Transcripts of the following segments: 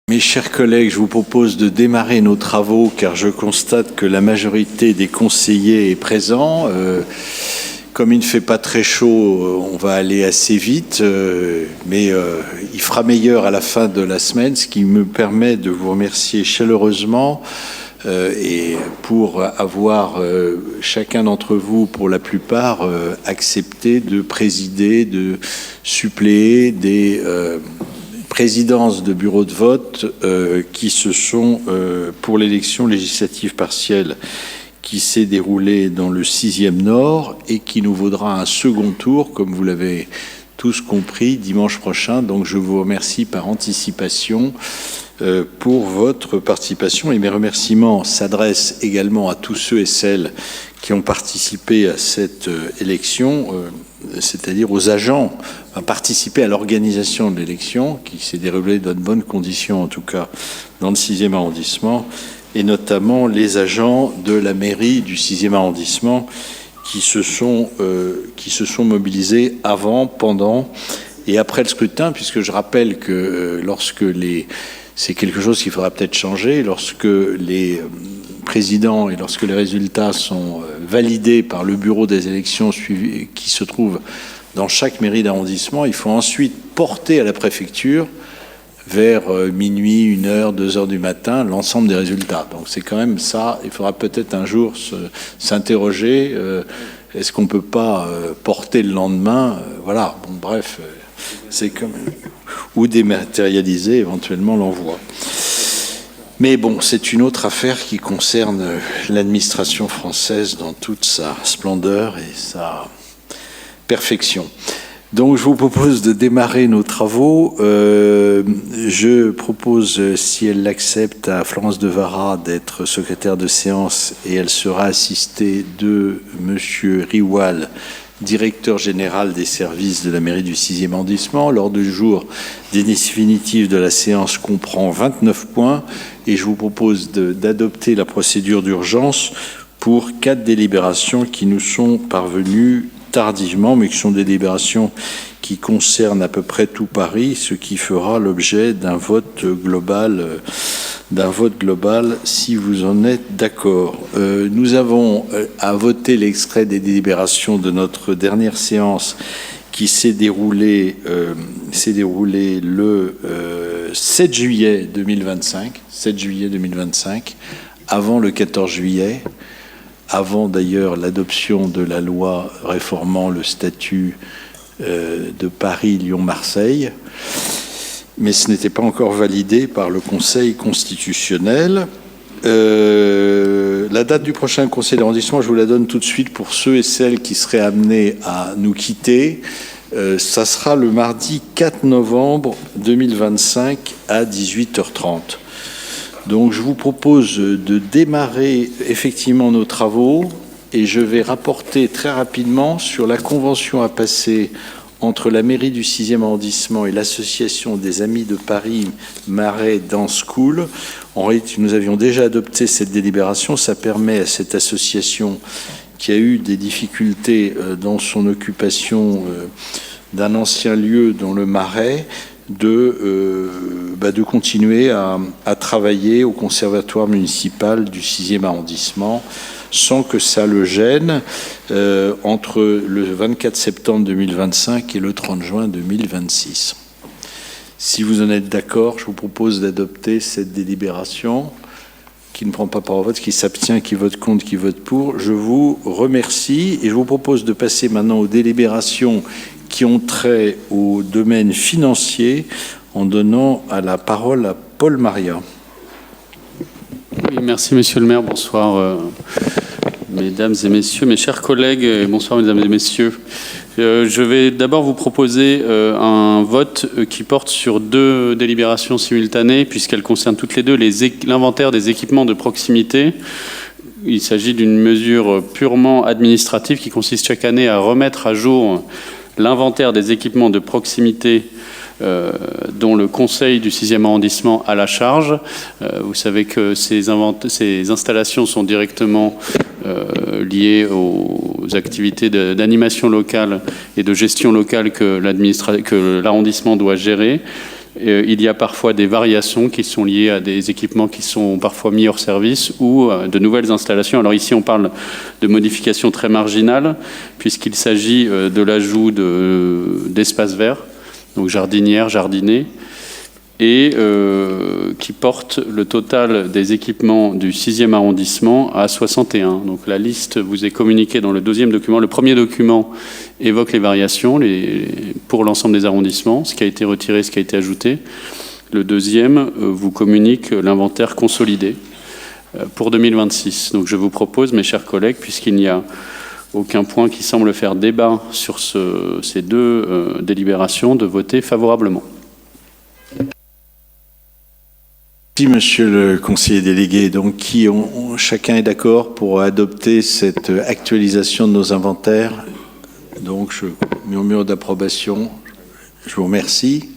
Mes chers collègues, je vous propose de démarrer nos travaux car je constate que la majorité des conseillers est présent. Comme il ne fait pas très chaud, on va aller assez vite, mais il fera meilleur à la fin de la semaine, ce qui me permet de vous remercier chaleureusement et pour avoir chacun d'entre vous, pour la plupart, accepté de présider, de suppléer des présidences de bureaux de vote qui se sont, pour l'élection législative partielle qui s'est déroulée dans le 6e Nord et qui nous vaudra un second tour, comme vous l'avez tous compris, dimanche prochain. Donc je vous remercie par anticipation pour votre participation et mes remerciements s'adressent également à tous ceux et celles qui ont participé à cette élection, c'est-à-dire aux agents, à participer à l'organisation de l'élection, qui s'est déroulée dans de bonnes conditions, en tout cas dans le 6e arrondissement, et notamment les agents de la mairie du 6e arrondissement qui se sont mobilisés avant, pendant et après le scrutin, puisque je rappelle que c'est quelque chose qu'il faudra peut-être changer, lorsque les présidents et lorsque les résultats sont validés par le bureau des élections qui se trouve dans chaque mairie d'arrondissement, il faut ensuite porter à la préfecture vers minuit, 1h, 2h du matin, l'ensemble des résultats. Donc c'est quand même ça, il faudra peut-être un jour s'interroger, est-ce qu'on ne peut pas porter le lendemain, voilà, bon bref, c'est comme ou dématérialiser éventuellement l'envoi. Mais bon, c'est une autre affaire qui concerne l'administration française dans toute sa splendeur et sa perfection. Donc je vous propose de démarrer nos travaux. Je propose, si elle l'accepte, à Florence Devara d'être secrétaire de séance et elle sera assistée de Monsieur Riwal, directeur général des services de la mairie du 6e arrondissement. L'ordre du jour définitif de la séance comprend 29 points et je vous propose d'adopter la procédure d'urgence pour 4 délibérations qui nous sont parvenues tardivement, mais qui sont des délibérations qui concernent à peu près tout Paris, ce qui fera l'objet d'un vote global, si vous en êtes d'accord. Nous avons à voter l'extrait des délibérations de notre dernière séance qui s'est déroulée le 7 juillet 2025, avant le 14 juillet, avant d'ailleurs l'adoption de la loi réformant le statut de Paris, Lyon, Marseille, mais ce n'était pas encore validé par le Conseil constitutionnel. La date du prochain Conseil d'arrondissement, je vous la donne tout de suite pour ceux et celles qui seraient amenés à nous quitter. Ça sera le mardi 4 novembre 2025 à 18h30. Donc je vous propose de démarrer effectivement nos travaux et je vais rapporter très rapidement sur la convention à passer entre la mairie du 6e arrondissement et l'association des Amis de Paris Marais Dance School. En réalité, nous avions déjà adopté cette délibération. Ça permet à cette association qui a eu des difficultés dans son occupation d'un ancien lieu dans le Marais de continuer à travailler au conservatoire municipal du 6e arrondissement sans que ça le gêne entre le 24 septembre 2025 et le 30 juin 2026. Si vous en êtes d'accord, je vous propose d'adopter cette délibération qui ne prend pas part au vote, qui s'abstient, qui vote contre, qui vote pour. Je vous remercie et je vous propose de passer maintenant aux délibérations qui ont trait au domaine financier en donnant la parole à Paul Maria. Oui, merci Monsieur le maire, bonsoir mesdames et messieurs, mes chers collègues, et bonsoir mesdames et messieurs. Je vais d'abord vous proposer un vote qui porte sur 2 délibérations simultanées puisqu'elles concernent toutes les 2 l'inventaire des équipements de proximité. Il s'agit d'une mesure purement administrative qui consiste chaque année à remettre à jour l'inventaire des équipements de proximité dont le conseil du 6e arrondissement a la charge. Vous savez que ces installations sont directement liées aux activités d'animation locale et de gestion locale que l'arrondissement doit gérer. Il y a parfois des variations qui sont liées à des équipements qui sont parfois mis hors service ou de nouvelles installations. Alors ici, on parle de modifications très marginales, puisqu'il s'agit de l'ajout d'espaces verts, donc jardinières, jardinets, et qui porte le total des équipements du 6e arrondissement à 61. Donc la liste vous est communiquée dans le deuxième document. Le premier document évoque les variations pour l'ensemble des arrondissements, ce qui a été retiré, ce qui a été ajouté. Le deuxième vous communique l'inventaire consolidé pour 2026. Donc je vous propose, mes chers collègues, puisqu'il n'y a aucun point qui semble faire débat sur ces deux délibérations, de voter favorablement. Merci, monsieur le conseiller délégué. Donc, chacun est d'accord pour adopter cette actualisation de nos inventaires. Donc, je murmure d'approbation. Je vous remercie.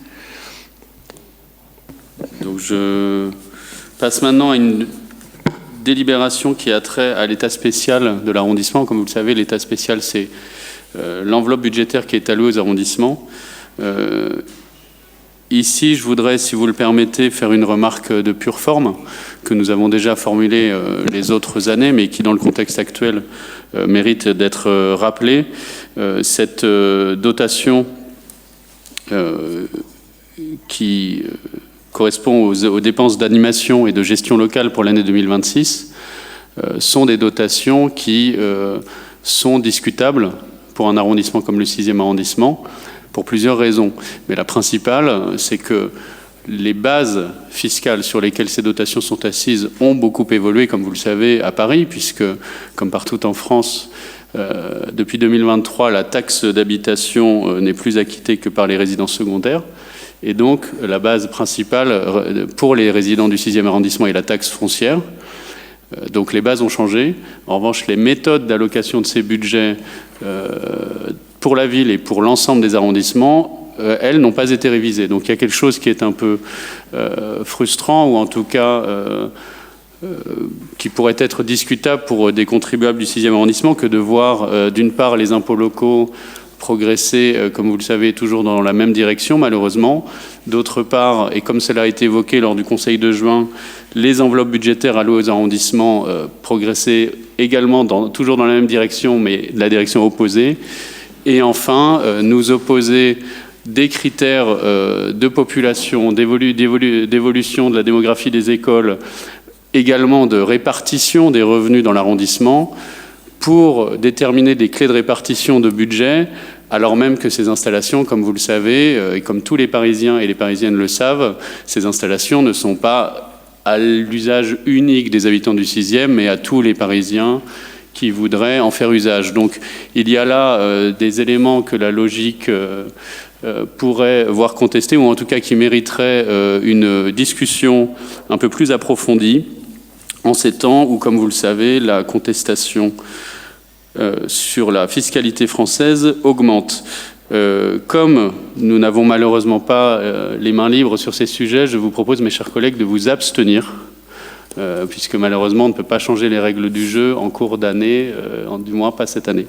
Donc, je passe maintenant à une délibération qui a trait à l'état spécial de l'arrondissement. Comme vous le savez, l'état spécial, c'est l'enveloppe budgétaire qui est allouée aux arrondissements. Ici, je voudrais, si vous le permettez, faire une remarque de pure forme que nous avons déjà formulée les autres années, mais qui, dans le contexte actuel, mérite d'être rappelée. Cette dotation qui correspond aux dépenses d'animation et de gestion locale pour l'année 2026 sont des dotations qui sont discutables pour un arrondissement comme le 6e arrondissement, pour plusieurs raisons. Mais la principale, c'est que les bases fiscales sur lesquelles ces dotations sont assises ont beaucoup évolué, comme vous le savez, à Paris, puisque, comme partout en France, depuis 2023, la taxe d'habitation n'est plus acquittée que par les résidences secondaires. Et donc, la base principale pour les résidents du 6e arrondissement est la taxe foncière. Donc, les bases ont changé. En revanche, les méthodes d'allocation de ces budgets pour la ville et pour l'ensemble des arrondissements, elles n'ont pas été révisées. Donc il y a quelque chose qui est un peu frustrant, ou en tout cas qui pourrait être discutable pour des contribuables du 6e arrondissement, que de voir d'une part les impôts locaux progresser, comme vous le savez, toujours dans la même direction, malheureusement. D'autre part, et comme cela a été évoqué lors du Conseil de juin, les enveloppes budgétaires allouées aux arrondissements progressaient également toujours dans la même direction, mais de la direction opposée. Et enfin, nous opposer des critères de population, d'évolution de la démographie des écoles, également de répartition des revenus dans l'arrondissement, pour déterminer des clés de répartition de budget, alors même que ces installations, comme vous le savez, et comme tous les Parisiens et les Parisiennes le savent, ces installations ne sont pas à l'usage unique des habitants du 6e, mais à tous les Parisiens qui voudraient en faire usage. Donc il y a là des éléments que la logique pourrait voir contester, ou en tout cas qui mériteraient une discussion un peu plus approfondie, en ces temps où, comme vous le savez, la contestation sur la fiscalité française augmente. Comme nous n'avons malheureusement pas les mains libres sur ces sujets, je vous propose, mes chers collègues, de vous abstenir, puisque malheureusement on ne peut pas changer les règles du jeu en cours d'année, du moins pas cette année.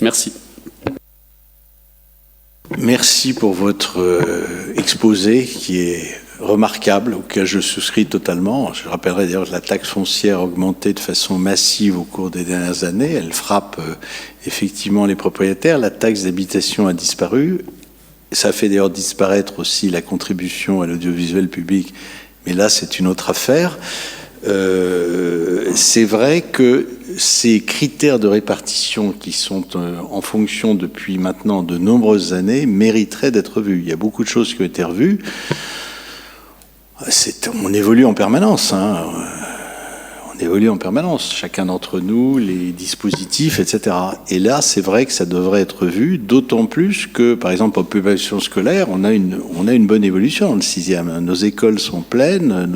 Merci. Merci pour votre exposé qui est remarquable, auquel je souscris totalement. Je rappellerai d'ailleurs que la taxe foncière a augmenté de façon massive au cours des dernières années. Elle frappe effectivement les propriétaires. La taxe d'habitation a disparu. Ça fait d'ailleurs disparaître aussi la contribution à l'audiovisuel public, mais là c'est une autre affaire. C'est vrai que ces critères de répartition qui sont en fonction depuis maintenant de nombreuses années mériteraient d'être vus. Il y a beaucoup de choses qui ont été revues. On évolue en permanence, hein. On évolue en permanence, chacun d'entre nous, les dispositifs, etc. Et là, c'est vrai que ça devrait être vu, d'autant plus que, par exemple, en population scolaire, on a une bonne évolution dans le 6e. Nos écoles sont pleines,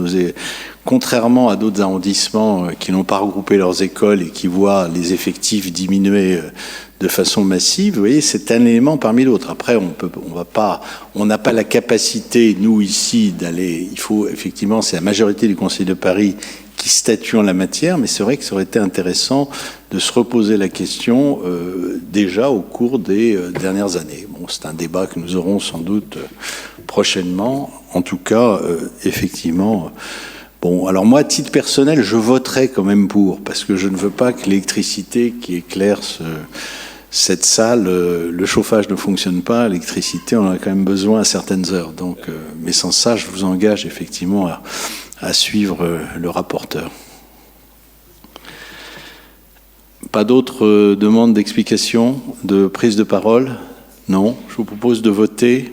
contrairement à d'autres arrondissements qui n'ont pas regroupé leurs écoles et qui voient les effectifs diminuer de façon massive. Vous voyez, c'est un élément parmi d'autres. Après, on n'a pas la capacité, nous ici, d'aller. Il faut effectivement, c'est la majorité du Conseil de Paris qui statue en la matière, mais c'est vrai que ça aurait été intéressant de se reposer la question déjà au cours des dernières années. Bon, c'est un débat que nous aurons sans doute prochainement. En tout cas, effectivement... Bon, alors moi, à titre personnel, je voterai quand même pour, parce que je ne veux pas que l'électricité qui éclaire cette salle, le chauffage ne fonctionne pas, l'électricité, on en a quand même besoin à certaines heures. Donc, mais sans ça, je vous engage effectivement à suivre le rapporteur. Pas d'autres demandes d'explication, de prise de parole? Non, je vous propose de voter.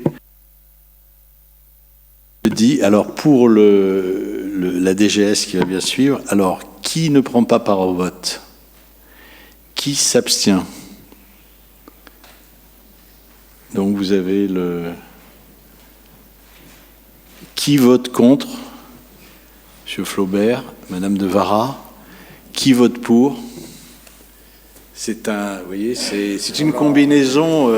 Je dis, alors pour la DGS qui va bien suivre, alors qui ne prend pas part au vote? Qui s'abstient? Donc vous avez qui vote contre? Monsieur Flaubert, Madame de Vara. Qui vote pour? C'est vous voyez, c'est une combinaison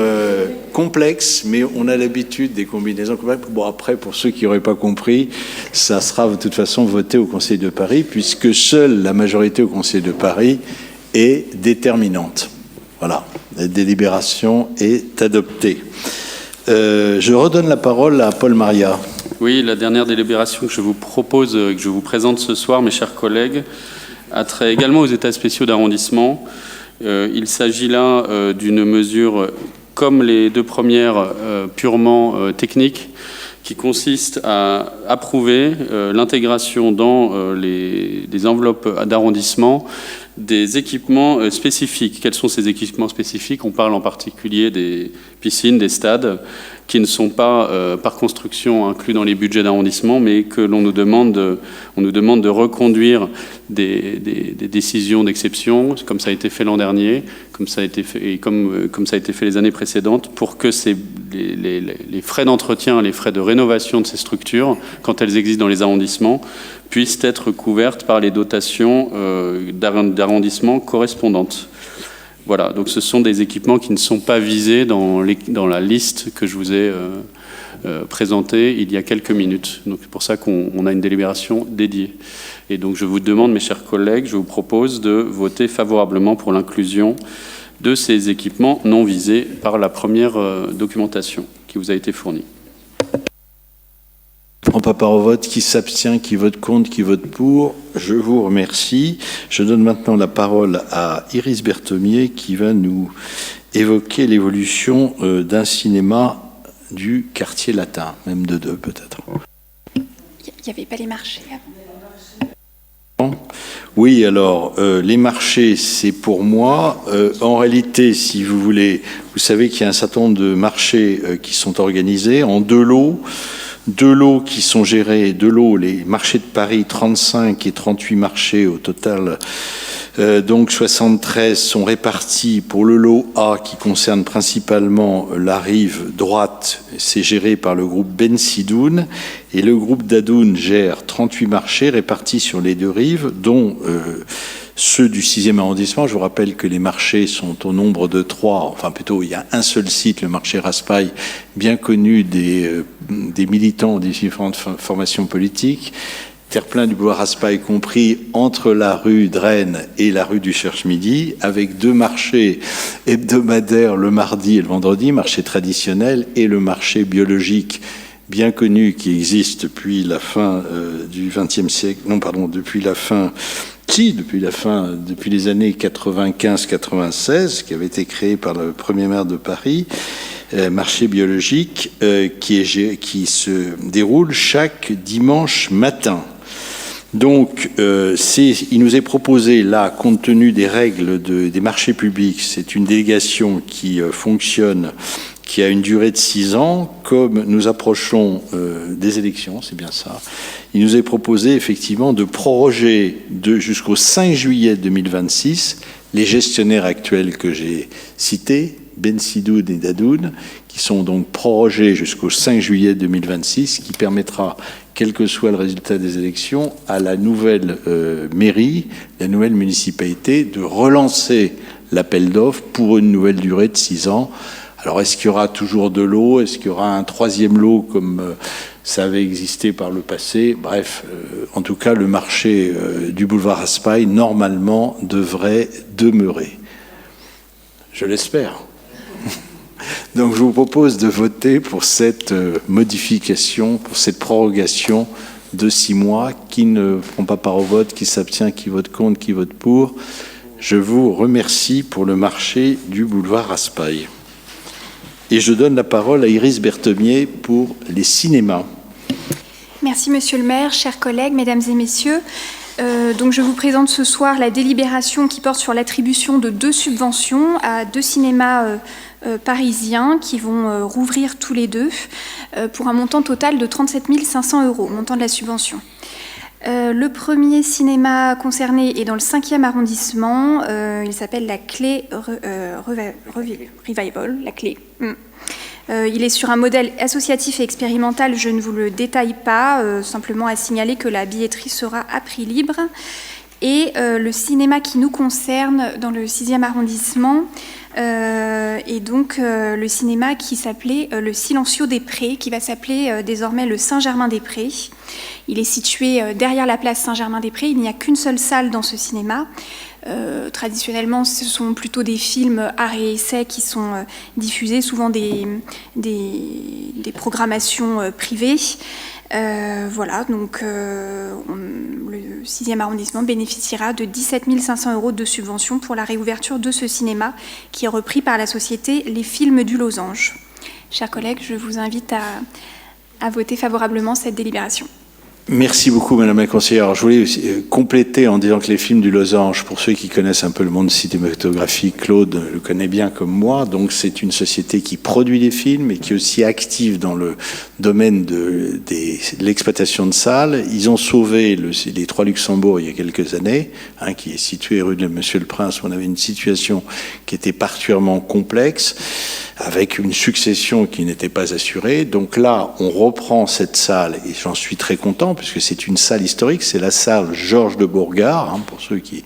complexe, mais on a l'habitude des combinaisons complexes. Bon, après, pour ceux qui n'auraient pas compris, ça sera de toute façon voté au Conseil de Paris, puisque seule la majorité au Conseil de Paris est déterminante. Voilà, la délibération est adoptée. Je redonne la parole à Paul Maria. Oui, la dernière délibération que je vous propose, que je vous présente ce soir, mes chers collègues, a trait également aux états spéciaux d'arrondissement. Il s'agit là d'une mesure, comme les deux premières, purement technique, qui consiste à approuver l'intégration dans les enveloppes d'arrondissement des équipements spécifiques. Quels sont ces équipements spécifiques? On parle en particulier des piscines, des stades, qui ne sont pas par construction inclus dans les budgets d'arrondissement, mais que on nous demande de reconduire des décisions d'exception, comme ça a été fait l'an dernier, comme ça a été fait, et comme ça a été fait les années précédentes, pour que les frais d'entretien, les frais de rénovation de ces structures, quand elles existent dans les arrondissements, puissent être couvertes par les dotations d'arrondissement correspondantes. Voilà, donc ce sont des équipements qui ne sont pas visés dans la liste que je vous ai présentée il y a quelques minutes. Donc c'est pour ça qu'on a une délibération dédiée. Et donc je vous demande, mes chers collègues, je vous propose de voter favorablement pour l'inclusion de ces équipements non visés par la première documentation qui vous a été fournie. Je ne prends pas part au vote. Qui s'abstient, qui vote contre, qui vote pour? Je vous remercie. Je donne maintenant la parole à Iris Berthomier qui va nous évoquer l'évolution d'un cinéma du quartier latin, même de deux peut-être. Il n'y avait pas les marchés avant. Oui, alors les marchés, c'est pour moi. En réalité, si vous voulez, vous savez qu'il y a un certain nombre de marchés qui sont organisés en deux lots. Deux lots qui sont gérés, les marchés de Paris, 35 et 38 marchés au total, donc 73 sont répartis pour le lot A qui concerne principalement la rive droite, c'est géré par le groupe Ben Sidoun, et le groupe Dadoun gère 38 marchés répartis sur les deux rives, dont ceux du 6e arrondissement. Je vous rappelle que les marchés sont au nombre de 3, enfin plutôt il y a un seul site, le marché Raspail, bien connu des militants des différentes formations politiques. Terre-plein du boulevard Raspail compris entre la rue Dresne et la rue du Cherche-Midi, avec deux marchés hebdomadaires le mardi et le vendredi, marché traditionnel et le marché biologique bien connu qui existe depuis la fin du XXe siècle, depuis les années 95-96, qui avait été créé par le premier maire de Paris, marché biologique, qui se déroule chaque dimanche matin. Donc, il nous est proposé là, compte tenu des règles des marchés publics, c'est une délégation qui fonctionne, qui a une durée de 6 ans, comme nous approchons des élections, c'est bien ça. Il nous est proposé effectivement de proroger jusqu'au 5 juillet 2026 les gestionnaires actuels que j'ai cités, Ben Sidoun et Dadoun, qui sont donc prorogés jusqu'au 5 juillet 2026, qui permettra, quel que soit le résultat des élections, à la nouvelle mairie, la nouvelle municipalité, de relancer l'appel d'offres pour une nouvelle durée de 6 ans. Alors, est-ce qu'il y aura toujours de l'eau? Est-ce qu'il y aura un troisième lot comme ça avait existé par le passé? Bref, en tout cas, le marché du boulevard Raspail, normalement, devrait demeurer. Je l'espère. Donc je vous propose de voter pour cette modification, pour cette prorogation de 6 mois. Qui ne prend pas part au vote, qui s'abstient, qui vote contre, qui vote pour. Je vous remercie pour le marché du boulevard Raspail. Et je donne la parole à Iris Berthemier pour les cinémas. Merci Monsieur le maire, chers collègues, mesdames et messieurs. Donc je vous présente ce soir la délibération qui porte sur l'attribution de 2 subventions à 2 cinémas parisiens qui vont rouvrir tous les 2 pour un montant total de 37 500 €, montant de la subvention. Le premier cinéma concerné est dans le 5e arrondissement. Il s'appelle La Clé Revival, La Clé. Il est sur un modèle associatif et expérimental, je ne vous le détaille pas, simplement à signaler que la billetterie sera à prix libre. Et le cinéma qui nous concerne dans le 6e arrondissement est donc le cinéma qui s'appelait le Silencio des Prés, qui va s'appeler désormais le Saint-Germain-des-Prés. Il est situé derrière la place Saint-Germain-des-Prés. Il n'y a qu'une seule salle dans ce cinéma. Traditionnellement, ce sont plutôt des films art et essai qui sont diffusés, souvent des programmations privées. Voilà, donc le 6e arrondissement bénéficiera de 17 500 € de subvention pour la réouverture de ce cinéma qui est repris par la société Les Films du Losange. Chers collègues, je vous invite à voter favorablement cette délibération. Merci beaucoup, Madame la conseillère. Alors, je voulais compléter en disant que les films du Losange, pour ceux qui connaissent un peu le monde cinématographique, Claude le connaît bien comme moi, donc c'est une société qui produit des films et qui est aussi active dans le domaine de l'exploitation de salles. Ils ont sauvé les 3 Luxembourg il y a quelques années, qui est situé rue de Monsieur le Prince, où on avait une situation qui était particulièrement complexe, avec une succession qui n'était pas assurée. Donc là, on reprend cette salle, et j'en suis très content, puisque c'est une salle historique, c'est la salle Georges de Bourgard, pour ceux qui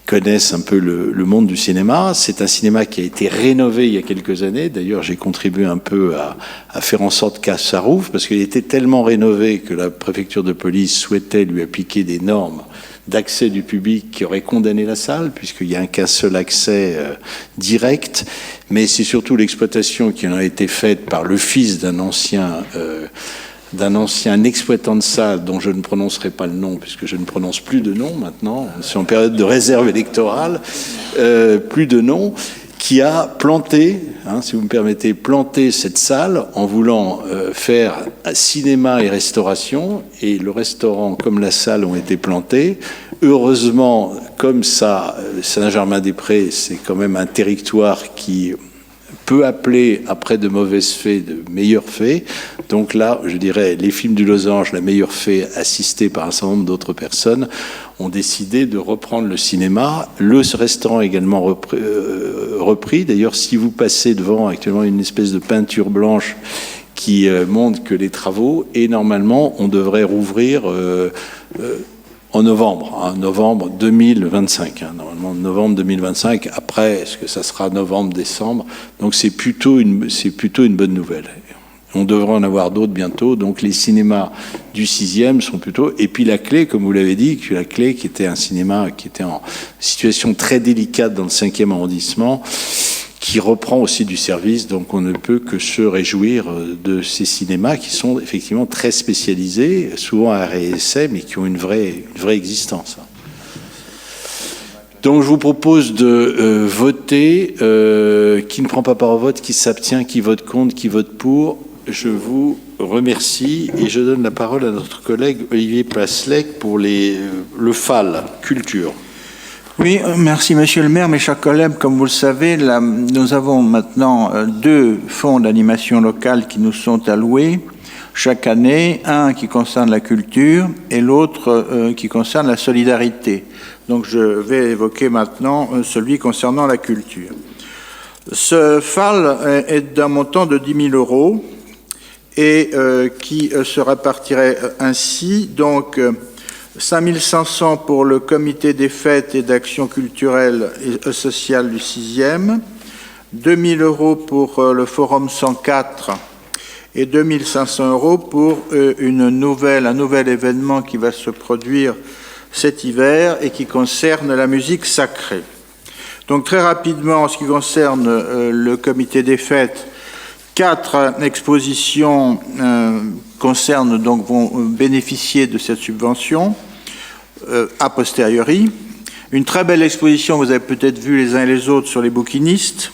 connaissent un peu le monde du cinéma. C'est un cinéma qui a été rénové il y a quelques années. D'ailleurs, j'ai contribué un peu à faire en sorte qu'à ça rouvre, parce qu'il était tellement rénové que la préfecture de police souhaitait lui appliquer des normes d'accès du public qui aurait condamné la salle, puisqu'il n'y a qu'un seul accès direct, mais c'est surtout l'exploitation qui en a été faite par le fils d'un ancien exploitant de salle dont je ne prononcerai pas le nom, puisque je ne prononce plus de nom maintenant, c'est en période de réserve électorale, plus de nom, qui a planté, si vous me permettez, planté cette salle en voulant faire cinéma et restauration, et le restaurant comme la salle ont été plantés. Heureusement, comme ça, Saint-Germain-des-Prés, c'est quand même un territoire qui peut appeler, après de mauvaises fées, de meilleures fées. Donc là, je dirais, les films du Losange, la meilleure fée, assistée par un certain nombre d'autres personnes, ont décidé de reprendre le cinéma. Le restaurant également repris. D'ailleurs, si vous passez devant actuellement une espèce de peinture blanche qui montre que les travaux, et normalement, on devrait rouvrir en novembre, novembre 2025. Normalement, novembre 2025. Après, est-ce que ça sera novembre, décembre? Donc, c'est plutôt une bonne nouvelle. On devrait en avoir d'autres bientôt. Donc, les cinémas du 6e sont plutôt... Et puis, La Clé, comme vous l'avez dit, La Clé, qui était un cinéma qui était en situation très délicate dans le 5e arrondissement, qui reprend aussi du service. Donc, on ne peut que se réjouir de ces cinémas qui sont effectivement très spécialisés, souvent à essai, mais qui ont une vraie existence. Donc, je vous propose de voter. Qui ne prend pas part au vote, qui s'abstient, qui vote contre, qui vote pour. Je vous remercie et je donne la parole à notre collègue Olivier Passlec pour le FAL, Culture. Oui, merci Monsieur le maire, mes chers collègues. Comme vous le savez, nous avons maintenant 2 fonds d'animation locale qui nous sont alloués chaque année, un qui concerne la culture et l'autre qui concerne la solidarité. Donc je vais évoquer maintenant celui concernant la culture. Ce FAL est d'un montant de 10 000 € et qui se répartirait ainsi. Donc 5 500 pour le comité des fêtes et d'action culturelle et sociale du 6e, 2 000 € pour le forum 104 et 2 500 € pour un nouvel événement qui va se produire cet hiver et qui concerne la musique sacrée. Donc très rapidement, en ce qui concerne le comité des fêtes, 4 expositions vont bénéficier de cette subvention a posteriori. Une très belle exposition, vous avez peut-être vu les uns et les autres, sur les bouquinistes.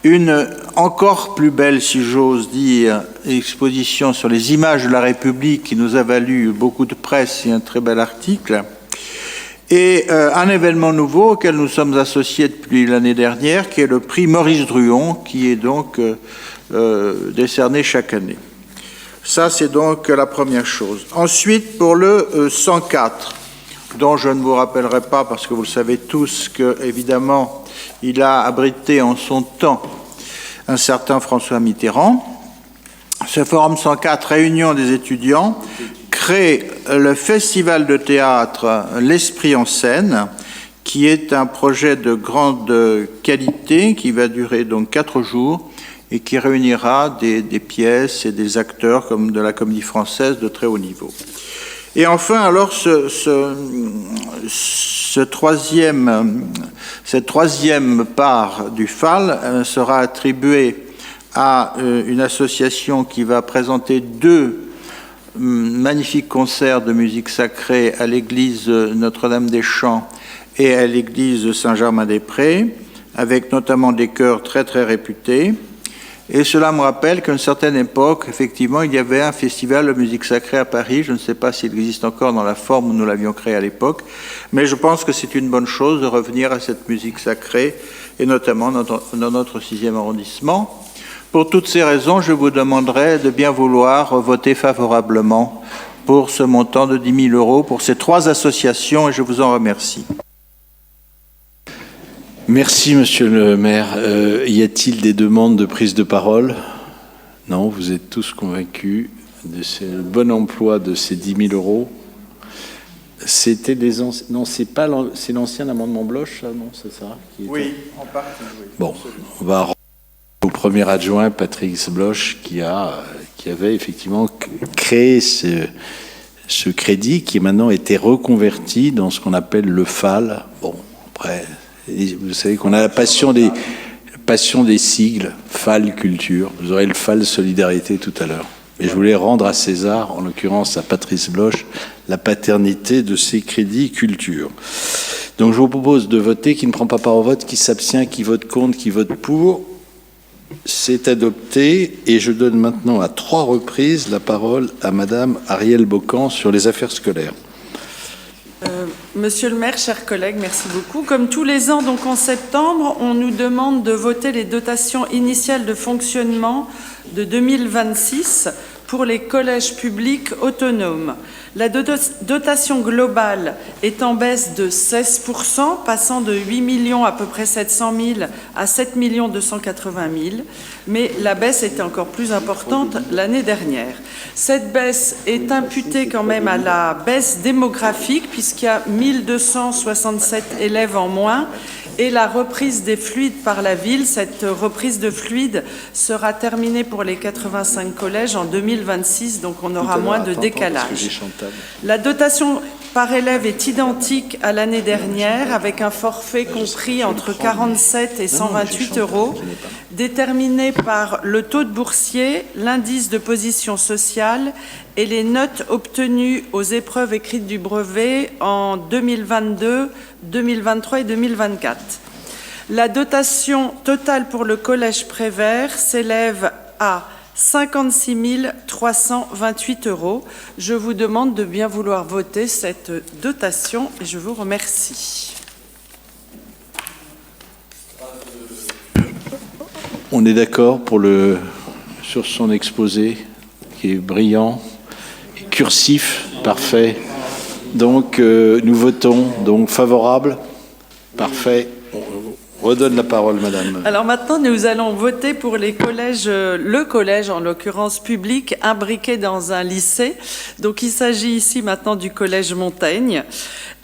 Une encore plus belle, si j'ose dire, exposition sur les images de la République qui nous a valu beaucoup de presse et un très bel article. Et un événement nouveau auquel nous sommes associés depuis l'année dernière, qui est le prix Maurice Druon, qui est donc décerné chaque année. Ça, c'est donc la première chose. Ensuite, pour le 104, dont je ne vous rappellerai pas, parce que vous le savez tous, que évidemment, il a abrité en son temps un certain François Mitterrand. Ce Forum 104, réunion des étudiants, crée le festival de théâtre L'Esprit en scène, qui est un projet de grande qualité, qui va durer donc 4 jours, et qui réunira des pièces et des acteurs comme de la Comédie Française de très haut niveau. Et enfin, alors, cette troisième part du FAL sera attribuée à une association qui va présenter 2 magnifiques concerts de musique sacrée à l'église Notre-Dame-des-Champs et à l'église Saint-Germain-des-Prés, avec notamment des chœurs très très réputés. Et cela me rappelle qu'à une certaine époque, effectivement, il y avait un festival de musique sacrée à Paris. Je ne sais pas s'il existe encore dans la forme où nous l'avions créé à l'époque, mais je pense que c'est une bonne chose de revenir à cette musique sacrée, et notamment dans notre 6e arrondissement. Pour toutes ces raisons, je vous demanderai de bien vouloir voter favorablement pour ce montant de 10 000 € pour ces 3 associations, et je vous en remercie. Merci, monsieur le maire. Y a-t-il des demandes de prise de parole? Non, vous êtes tous convaincus de ce bon emploi de ces 10 000 €. C'était des anciens... Non, c'est l'ancien amendement Bloch, là, non, c'est ça Oui, en partie, oui. Bon, on va rendre au premier adjoint, Patrick Bloch, qui avait effectivement créé ce crédit qui maintenant été reconverti dans ce qu'on appelle le FAL. Bon, après... Vous savez qu'on a la passion des sigles, FAL Culture. Vous aurez le FAL Solidarité tout à l'heure. Et je voulais rendre à César, en l'occurrence à Patrice Bloch, la paternité de ces crédits culture. Donc je vous propose de voter. Qui ne prend pas part au vote, qui s'abstient, qui vote contre, qui vote pour. C'est adopté. Et je donne maintenant à 3 reprises la parole à Madame Arielle Bocan sur les affaires scolaires. Monsieur le maire, chers collègues, merci beaucoup. Comme tous les ans, donc en septembre, on nous demande de voter les dotations initiales de fonctionnement de 2026 pour les collèges publics autonomes. La dotation globale est en baisse de 16%, passant de 8 millions à peu près 700 000 à 7 280 000, mais la baisse était encore plus importante l'année dernière. Cette baisse est imputée quand même à la baisse démographique, puisqu'il y a 1267 élèves en moins, et la reprise des fluides par la ville. Cette reprise de fluides sera terminée pour les 85 collèges en 2026, donc on aura moins de décalage. La dotation par élève est identique à l'année dernière, avec un forfait compris entre 47 et 128 €, déterminé par le taux de boursier, l'indice de position sociale et les notes obtenues aux épreuves écrites du brevet en 2022, 2023 et 2024. La dotation totale pour le collège Prévert s'élève à 56 328 €. Je vous demande de bien vouloir voter cette dotation et je vous remercie. On est d'accord sur son exposé, qui est brillant, et cursif, parfait. Donc, nous votons. Donc, favorable. Parfait. On redonne la parole, madame. Alors maintenant, nous allons voter pour les collèges, le collège en l'occurrence public, imbriqué dans un lycée. Donc il s'agit ici maintenant du collège Montaigne.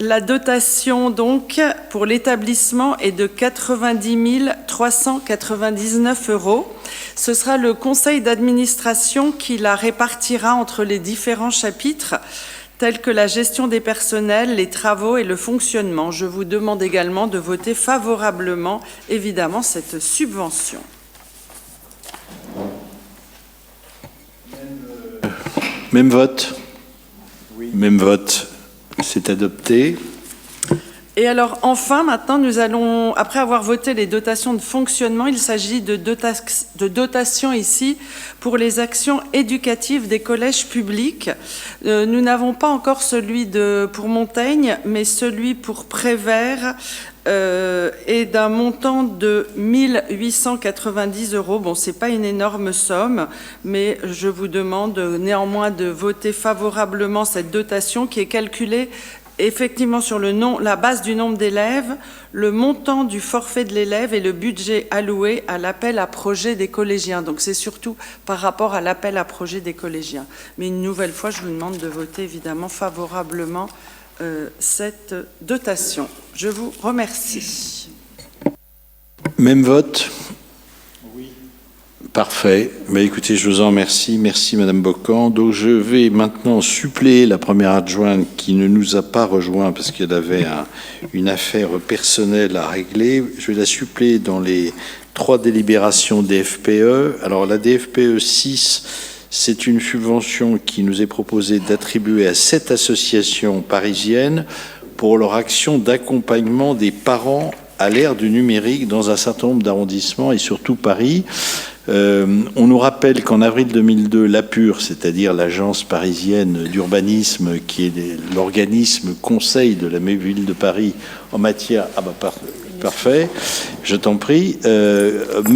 La dotation donc pour l'établissement est de 90 399 €. Ce sera le conseil d'administration qui la répartira entre les différents chapitres, tels que la gestion des personnels, les travaux et le fonctionnement. Je vous demande également de voter favorablement, évidemment, cette subvention. Même vote. Oui. Même vote. C'est adopté. Et alors, enfin, maintenant, nous allons, après avoir voté les dotations de fonctionnement, il s'agit de dotations ici pour les actions éducatives des collèges publics. Nous n'avons pas encore celui pour Montaigne, mais celui pour Prévert est d'un montant de 1 890 €. Bon, c'est pas une énorme somme, mais je vous demande néanmoins de voter favorablement cette dotation qui est calculée effectivement sur la base du nombre d'élèves, le montant du forfait de l'élève et le budget alloué à l'appel à projet des collégiens. Donc c'est surtout par rapport à l'appel à projet des collégiens. Mais une nouvelle fois, je vous demande de voter évidemment favorablement cette dotation. Je vous remercie. Même vote. Oui. Parfait. Mais écoutez, je vous en remercie. Merci, Madame Bocan. Donc, je vais maintenant suppléer la première adjointe qui ne nous a pas rejoint parce qu'elle avait une affaire personnelle à régler. Je vais la suppléer dans les 3 délibérations DFPE. Alors, la DFPE 6, c'est une subvention qui nous est proposée d'attribuer à 7 associations parisiennes pour leur action d'accompagnement des parents à l'ère du numérique dans un certain nombre d'arrondissements et surtout Paris. On nous rappelle qu'en avril 2002, l'APUR, c'est-à-dire l'agence parisienne d'urbanisme, qui est l'organisme conseil de la ville de Paris en matière... Ah bah parfait, je t'en prie, a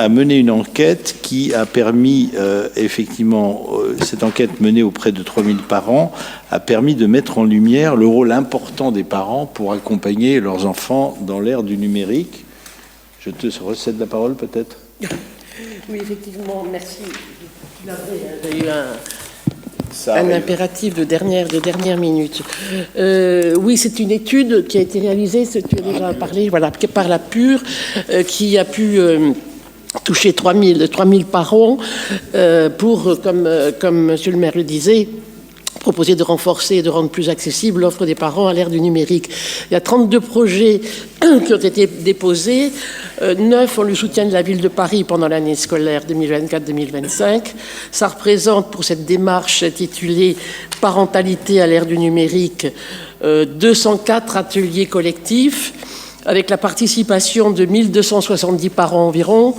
mené une enquête qui a permis, effectivement, cette enquête menée auprès de 3000 parents, a permis de mettre en lumière le rôle important des parents pour accompagner leurs enfants dans l'ère du numérique. Je te recède la parole peut-être. Oui, effectivement, merci. J'ai eu un impératif de dernière minute. Oui, c'est une étude qui a été réalisée, tu as déjà parlé, voilà, par la PUR, qui a pu toucher 3000 parents pour, comme Monsieur le maire le disait, proposer de renforcer et de rendre plus accessible l'offre des parents à l'ère du numérique. Il y a 32 projets qui ont été déposés, 9 ont le soutien de la ville de Paris pendant l'année scolaire 2024-2025. Ça représente pour cette démarche intitulée « Parentalité à l'ère du numérique » 204 ateliers collectifs avec la participation de 1270 parents environ,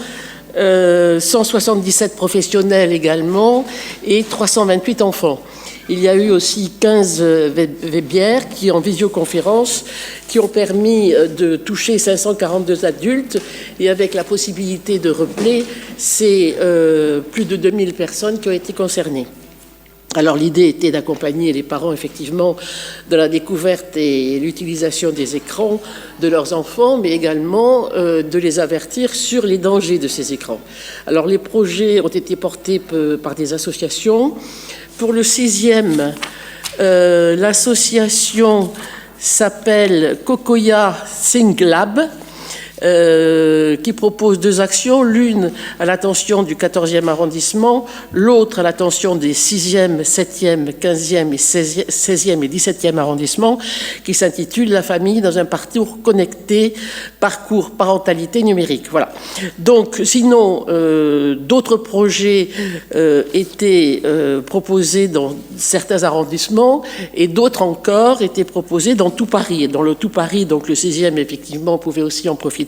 177 professionnels également et 328 enfants. Il y a eu aussi 15 webières qui, en visioconférence, qui ont permis de toucher 542 adultes et avec la possibilité de replay, c'est plus de 2000 personnes qui ont été concernées. Alors l'idée était d'accompagner les parents effectivement de la découverte et l'utilisation des écrans de leurs enfants, mais également de les avertir sur les dangers de ces écrans. Alors les projets ont été portés par des associations. Pour le 6e, l'association s'appelle Cocoya Singlab, qui propose 2 actions, l'une à l'attention du 14e arrondissement, l'autre à l'attention des 6e, 7e, 15e et 16e et 17e arrondissements, qui s'intitule « La famille dans un parcours connecté, parcours parentalité numérique ». Voilà. Donc, sinon, d'autres projets étaient proposés dans certains arrondissements et d'autres encore étaient proposés dans tout Paris. Et dans le tout Paris, donc le 6e, effectivement, pouvait aussi en profiter.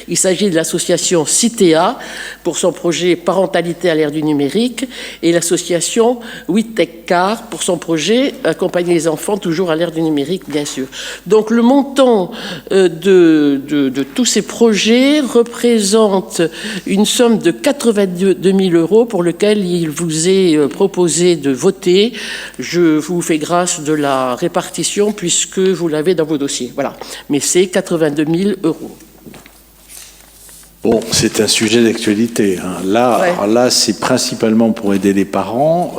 Il s'agit de l'association Citea pour son projet Parentalité à l'ère du numérique et l'association WeTechCar pour son projet Accompagner les enfants toujours à l'ère du numérique, bien sûr. Donc le montant de tous ces projets représente une somme de 82 000 € pour lequel il vous est proposé de voter. Je vous fais grâce de la répartition puisque vous l'avez dans vos dossiers. Voilà. Mais c'est 82 000 €. Bon, c'est un sujet d'actualité. Hein. Là, c'est principalement pour aider les parents,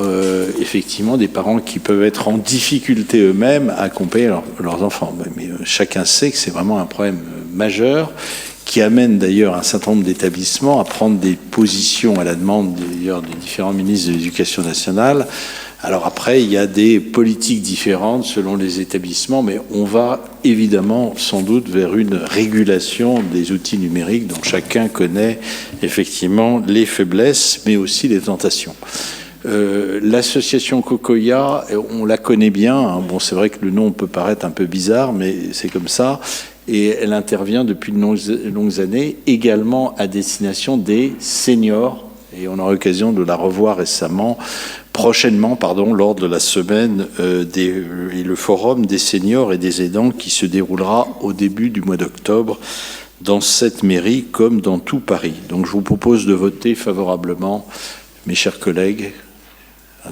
effectivement, des parents qui peuvent être en difficulté eux-mêmes à accompagner leurs enfants. Mais chacun sait que c'est vraiment un problème majeur qui amène d'ailleurs un certain nombre d'établissements à prendre des positions à la demande d'ailleurs des différents ministres de l'Éducation nationale. Alors après, il y a des politiques différentes selon les établissements, mais on va évidemment sans doute vers une régulation des outils numériques dont chacun connaît effectivement les faiblesses, mais aussi les tentations. L'association Cocoya, on la connaît bien. Hein. Bon, c'est vrai que le nom peut paraître un peu bizarre, mais c'est comme ça. Et elle intervient depuis de longues années, également à destination des seniors. Et on aura l'occasion de la revoir prochainement, lors de la semaine et le forum des seniors et des aidants qui se déroulera au début du mois d'octobre dans cette mairie comme dans tout Paris. Donc je vous propose de voter favorablement, mes chers collègues.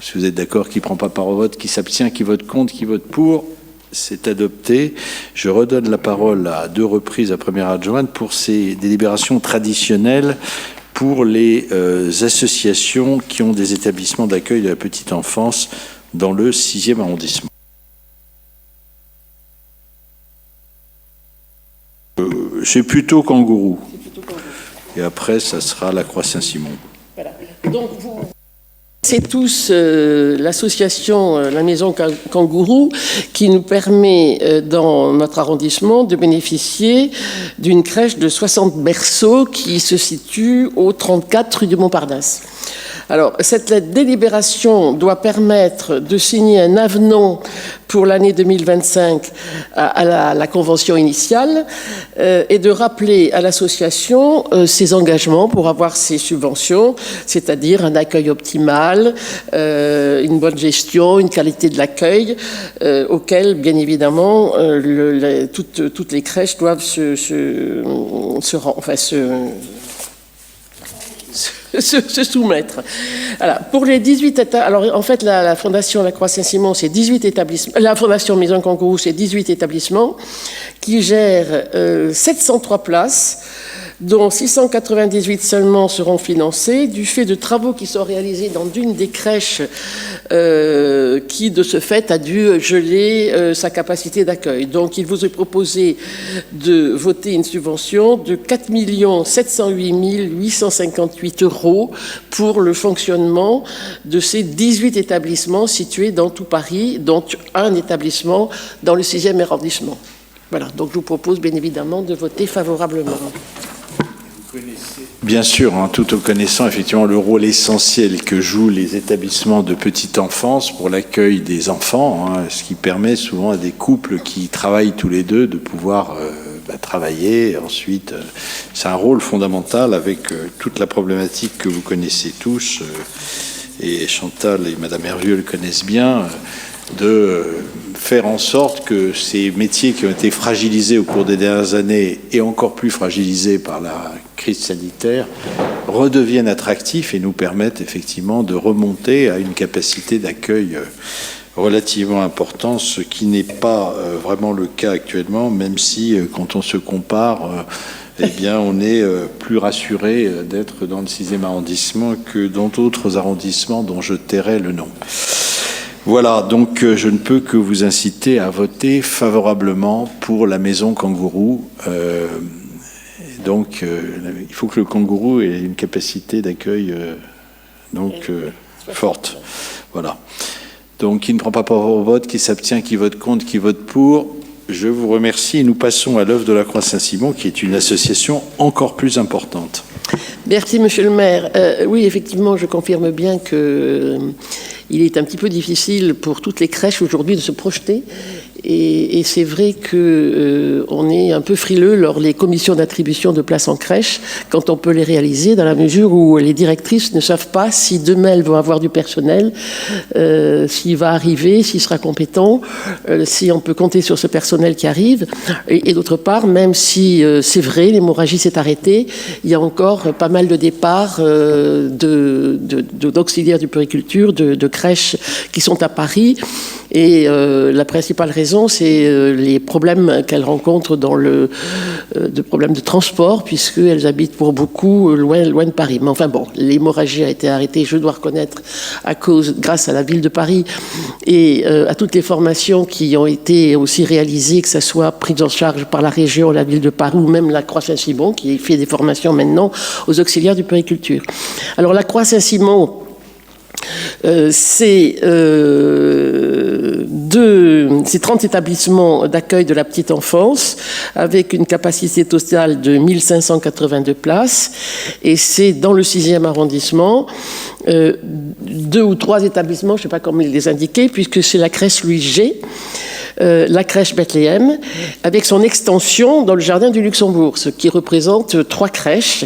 Si vous êtes d'accord, qui ne prend pas part au vote, qui s'abstient, qui vote contre, qui vote pour, c'est adopté. Je redonne la parole à 2 reprises à première adjointe pour ces délibérations traditionnelles pour les associations qui ont des établissements d'accueil de la petite enfance dans le 6e arrondissement. C'est plutôt Kangourou. Et après, ça sera la Croix-Saint-Simon. Voilà. Donc, c'est tous l'association La Maison Kangourou qui nous permet, dans notre arrondissement, de bénéficier d'une crèche de 60 berceaux qui se situe au 34 rue du Montparnasse. Alors, cette délibération doit permettre de signer un avenant pour l'année 2025 à la convention initiale et de rappeler à l'association ses engagements pour avoir ses subventions, c'est-à-dire un accueil optimal, une bonne gestion, une qualité de l'accueil, auquel, bien évidemment, toutes les crèches doivent se soumettre. Voilà. Pour les 18 états, alors en fait la Fondation La Croix-Saint-Simon, c'est 18 établissements, la Fondation Maison Kangourou, c'est 18 établissements qui gèrent 703 places, dont 698 seulement seront financés du fait de travaux qui sont réalisés dans une des crèches qui, de ce fait, a dû geler sa capacité d'accueil. Donc, il vous est proposé de voter une subvention de 4 708 858 € pour le fonctionnement de ces 18 établissements situés dans tout Paris, dont un établissement dans le 6e arrondissement. Voilà, donc je vous propose bien évidemment de voter favorablement. Bien sûr, tout en connaissant effectivement le rôle essentiel que jouent les établissements de petite enfance pour l'accueil des enfants, ce qui permet souvent à des couples qui travaillent tous les deux de pouvoir travailler. Ensuite, c'est un rôle fondamental avec toute la problématique que vous connaissez tous, et Chantal et Madame Hervieux le connaissent bien, de faire en sorte que ces métiers qui ont été fragilisés au cours des dernières années et encore plus fragilisés par la crise sanitaire redeviennent attractifs et nous permettent effectivement de remonter à une capacité d'accueil relativement importante, ce qui n'est pas vraiment le cas actuellement, même si quand on se compare, on est plus rassuré d'être dans le 6e arrondissement que dans d'autres arrondissements dont je tairai le nom. Voilà, donc je ne peux que vous inciter à voter favorablement pour la Maison Kangourou. Il faut que le Kangourou ait une capacité d'accueil forte. Voilà. Donc, qui ne prend pas part au vote, qui s'abstient, qui vote contre, qui vote pour, je vous remercie. Et nous passons à l'œuvre de la Croix-Saint-Simon, qui est une association encore plus importante. Merci, monsieur le maire. Oui, effectivement, je confirme bien que il est un petit peu difficile pour toutes les crèches aujourd'hui de se projeter. Et c'est vrai qu'on est un peu frileux lors des commissions d'attribution de places en crèche quand on peut les réaliser, dans la mesure où les directrices ne savent pas si demain elles vont avoir du personnel, s'il va arriver, s'il sera compétent, si on peut compter sur ce personnel qui arrive. Et d'autre part, même si c'est vrai, l'hémorragie s'est arrêtée, il y a encore pas mal de départs d'auxiliaires du puériculture, de crèches qui sont à Paris. Et la principale raison, c'est les problèmes qu'elles rencontrent de problèmes de transport, puisqu'elles habitent pour beaucoup loin de Paris. Mais enfin bon, l'hémorragie a été arrêtée, je dois reconnaître, grâce à la ville de Paris et à toutes les formations qui ont été aussi réalisées, que ce soit prises en charge par la région, la ville de Paris ou même la Croix-Saint-Simon, qui fait des formations maintenant aux auxiliaires du puériculture. Alors la Croix-Saint-Simon, c'est 30 établissements d'accueil de la petite enfance avec une capacité totale de 1582 places et c'est dans le 6e arrondissement 2 ou 3 établissements, je ne sais pas comment les indiquer, puisque c'est la crèche Louis G, la crèche Bethléem, avec son extension dans le jardin du Luxembourg, ce qui représente 3 crèches,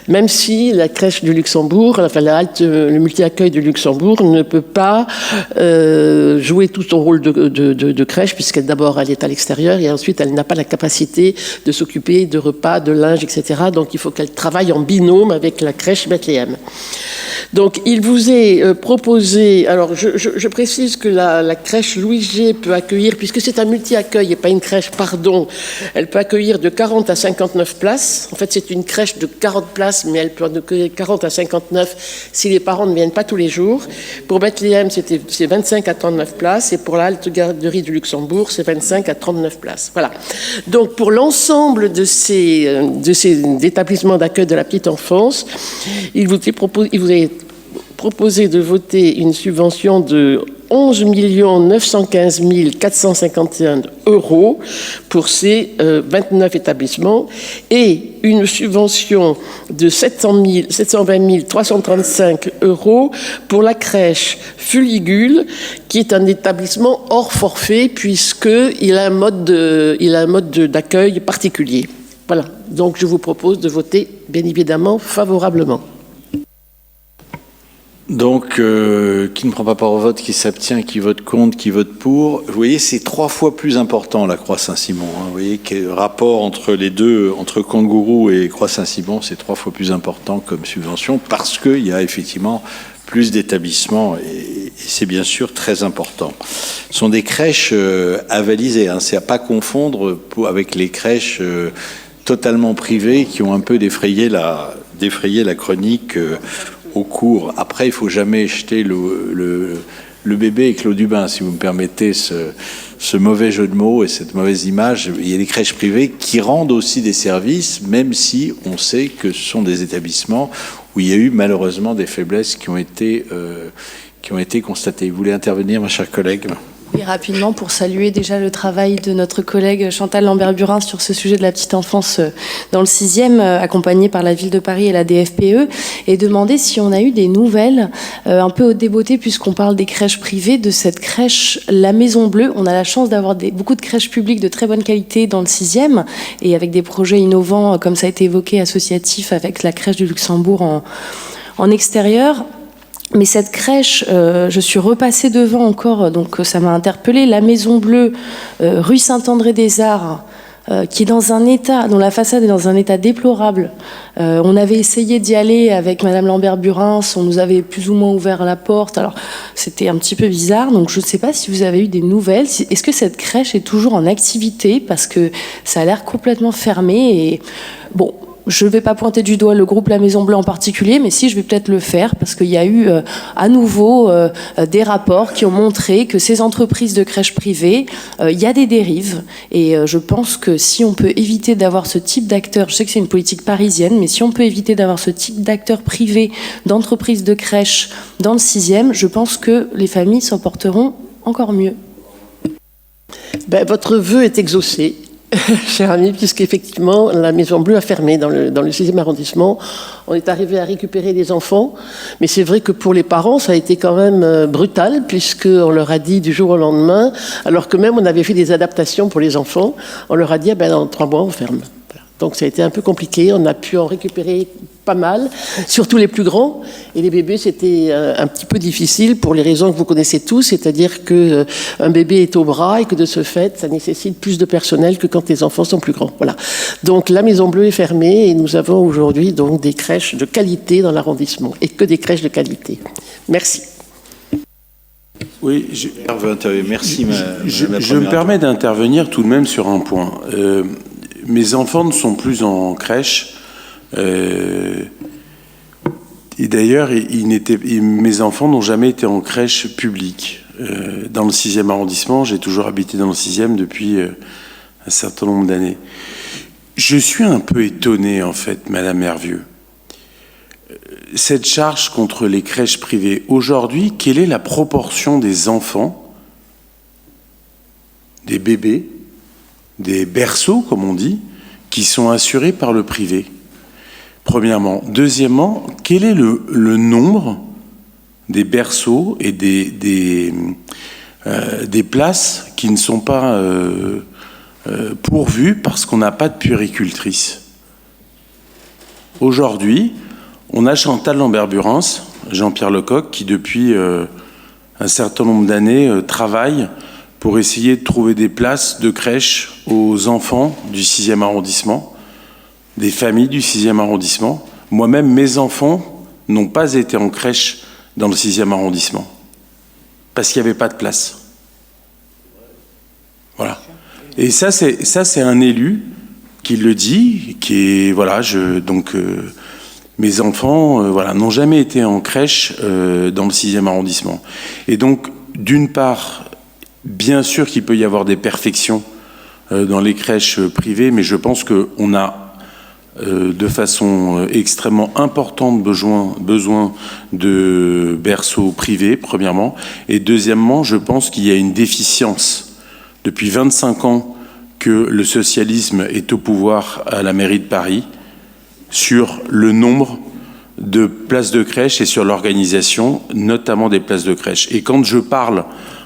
même si la crèche du Luxembourg, enfin le multi-accueil du Luxembourg ne peut pas jouer tout son rôle de crèche, puisqu'elle d'abord elle est à l'extérieur et ensuite elle n'a pas la capacité de s'occuper de repas, de linge, etc. Donc il faut qu'elle travaille en binôme avec la crèche Bethléem. Donc il vous est proposé, alors je précise que la crèche Louis G peut accueillir, puisque c'est un multi-accueil et pas une crèche, pardon, elle peut accueillir de 40 à 59 places. En fait, c'est une crèche de 40 places, mais elle peut en accueillir 40 à 59 si les parents ne viennent pas tous les jours. Pour Bethléem, c'est 25 à 39 places, et pour la halte garderie du Luxembourg, c'est 25 à 39 places. Voilà. Donc, pour l'ensemble de ces établissements d'accueil de la petite enfance, il vous est proposé de voter une subvention de 11 915 451 € pour ces 29 établissements et une subvention de 720 335 € pour la crèche Fuligule, qui est un établissement hors forfait puisqu'il a un mode d'accueil particulier. Voilà, donc je vous propose de voter bien évidemment favorablement. Donc, qui ne prend pas part au vote, qui s'abstient, qui vote contre, qui vote pour. Vous voyez, c'est 3 fois plus important, la Croix-Saint-Simon. Hein. Vous voyez que le rapport entre les deux, entre Kangourou et Croix-Saint-Simon, c'est 3 fois plus important comme subvention, parce qu'il y a effectivement plus d'établissements, et c'est bien sûr très important. Ce sont des crèches avalisées, hein. C'est à pas confondre avec les crèches totalement privées qui ont un peu défrayé la chronique au cours. Après, il ne faut jamais jeter le bébé avec l'eau du bain, si vous me permettez ce mauvais jeu de mots et cette mauvaise image. Il y a des crèches privées qui rendent aussi des services, même si on sait que ce sont des établissements où il y a eu malheureusement des faiblesses qui ont été constatées. Vous voulez intervenir, ma chère collègue ? Oui, rapidement, pour saluer déjà le travail de notre collègue Chantal Lambert-Burin sur ce sujet de la petite enfance dans le 6e, accompagnée par la Ville de Paris et la DFPE, et demander si on a eu des nouvelles, un peu au débeauté, puisqu'on parle des crèches privées, de cette crèche La Maison Bleue. On a la chance d'avoir beaucoup de crèches publiques de très bonne qualité dans le 6e, et avec des projets innovants, comme ça a été évoqué, associatifs, avec la crèche du Luxembourg en extérieur. Mais cette crèche, je suis repassée devant encore, donc ça m'a interpellée, La Maison Bleue, rue Saint-André-des-Arts, qui est dans un état, dont la façade est dans un état déplorable. On avait essayé d'y aller avec Madame Lambert-Burin, on nous avait plus ou moins ouvert la porte, alors c'était un petit peu bizarre, donc je ne sais pas si vous avez eu des nouvelles. Est-ce que cette crèche est toujours en activité, parce que ça a l'air complètement fermé, et bon... Je ne vais pas pointer du doigt le groupe La Maison Bleue en particulier, mais si, je vais peut-être le faire, parce qu'il y a eu à nouveau des rapports qui ont montré que ces entreprises de crèches privées, il y a des dérives. Et je pense que si on peut éviter d'avoir ce type d'acteurs, je sais que c'est une politique parisienne, mais si on peut éviter d'avoir ce type d'acteurs privés, d'entreprises de crèches dans le 6e, je pense que les familles s'en porteront encore mieux. Ben, votre vœu est exaucé. Cher ami, puisqu'effectivement, la Maison Bleue a fermé dans le 6e arrondissement. On est arrivé à récupérer des enfants, mais c'est vrai que pour les parents, ça a été quand même brutal, puisqu'on leur a dit du jour au lendemain, alors que même on avait fait des adaptations pour les enfants, on leur a dit, dans 3 mois, on ferme. Donc ça a été un peu compliqué, on a pu en récupérer pas mal, surtout les plus grands, et les bébés c'était un petit peu difficile pour les raisons que vous connaissez tous, c'est-à-dire qu'un bébé est au bras et que de ce fait ça nécessite plus de personnel que quand les enfants sont plus grands. Voilà. Donc la Maison Bleue est fermée et nous avons aujourd'hui donc des crèches de qualité dans l'arrondissement, et que des crèches de qualité. Merci. Oui, merci. Je me permets d'intervenir tout de même sur un point. Mes enfants ne sont plus en crèche. Et d'ailleurs, mes enfants n'ont jamais été en crèche publique. Dans le 6e arrondissement, j'ai toujours habité dans le 6e depuis un certain nombre d'années. Je suis un peu étonné, en fait, Madame Hervieux. Cette charge contre les crèches privées, aujourd'hui, quelle est la proportion des enfants, des bébés, des berceaux, comme on dit, qui sont assurés par le privé ? Premièrement. Deuxièmement, quel est le nombre des berceaux et des places qui ne sont pas pourvues parce qu'on n'a pas de puéricultrice. Aujourd'hui, on a Chantal Lambert-Burens, Jean-Pierre Lecoq, qui depuis un certain nombre d'années travaille pour essayer de trouver des places de crèche aux enfants du 6e arrondissement, des familles du 6e arrondissement. Moi-même, mes enfants n'ont pas été en crèche dans le 6e arrondissement, parce qu'il n'y avait pas de place. Voilà. Et ça, c'est un élu qui le dit, qui est, voilà, mes enfants, voilà, n'ont jamais été en crèche dans le 6e arrondissement. Et donc, d'une part, bien sûr qu'il peut y avoir des perfections dans les crèches privées, mais je pense qu'on a de façon extrêmement importante besoin de berceaux privés, premièrement. Et deuxièmement, je pense qu'il y a une déficience depuis 25 ans que le socialisme est au pouvoir à la mairie de Paris sur le nombre de places de crèche et sur l'organisation, notamment des places de crèche. Et quand je parle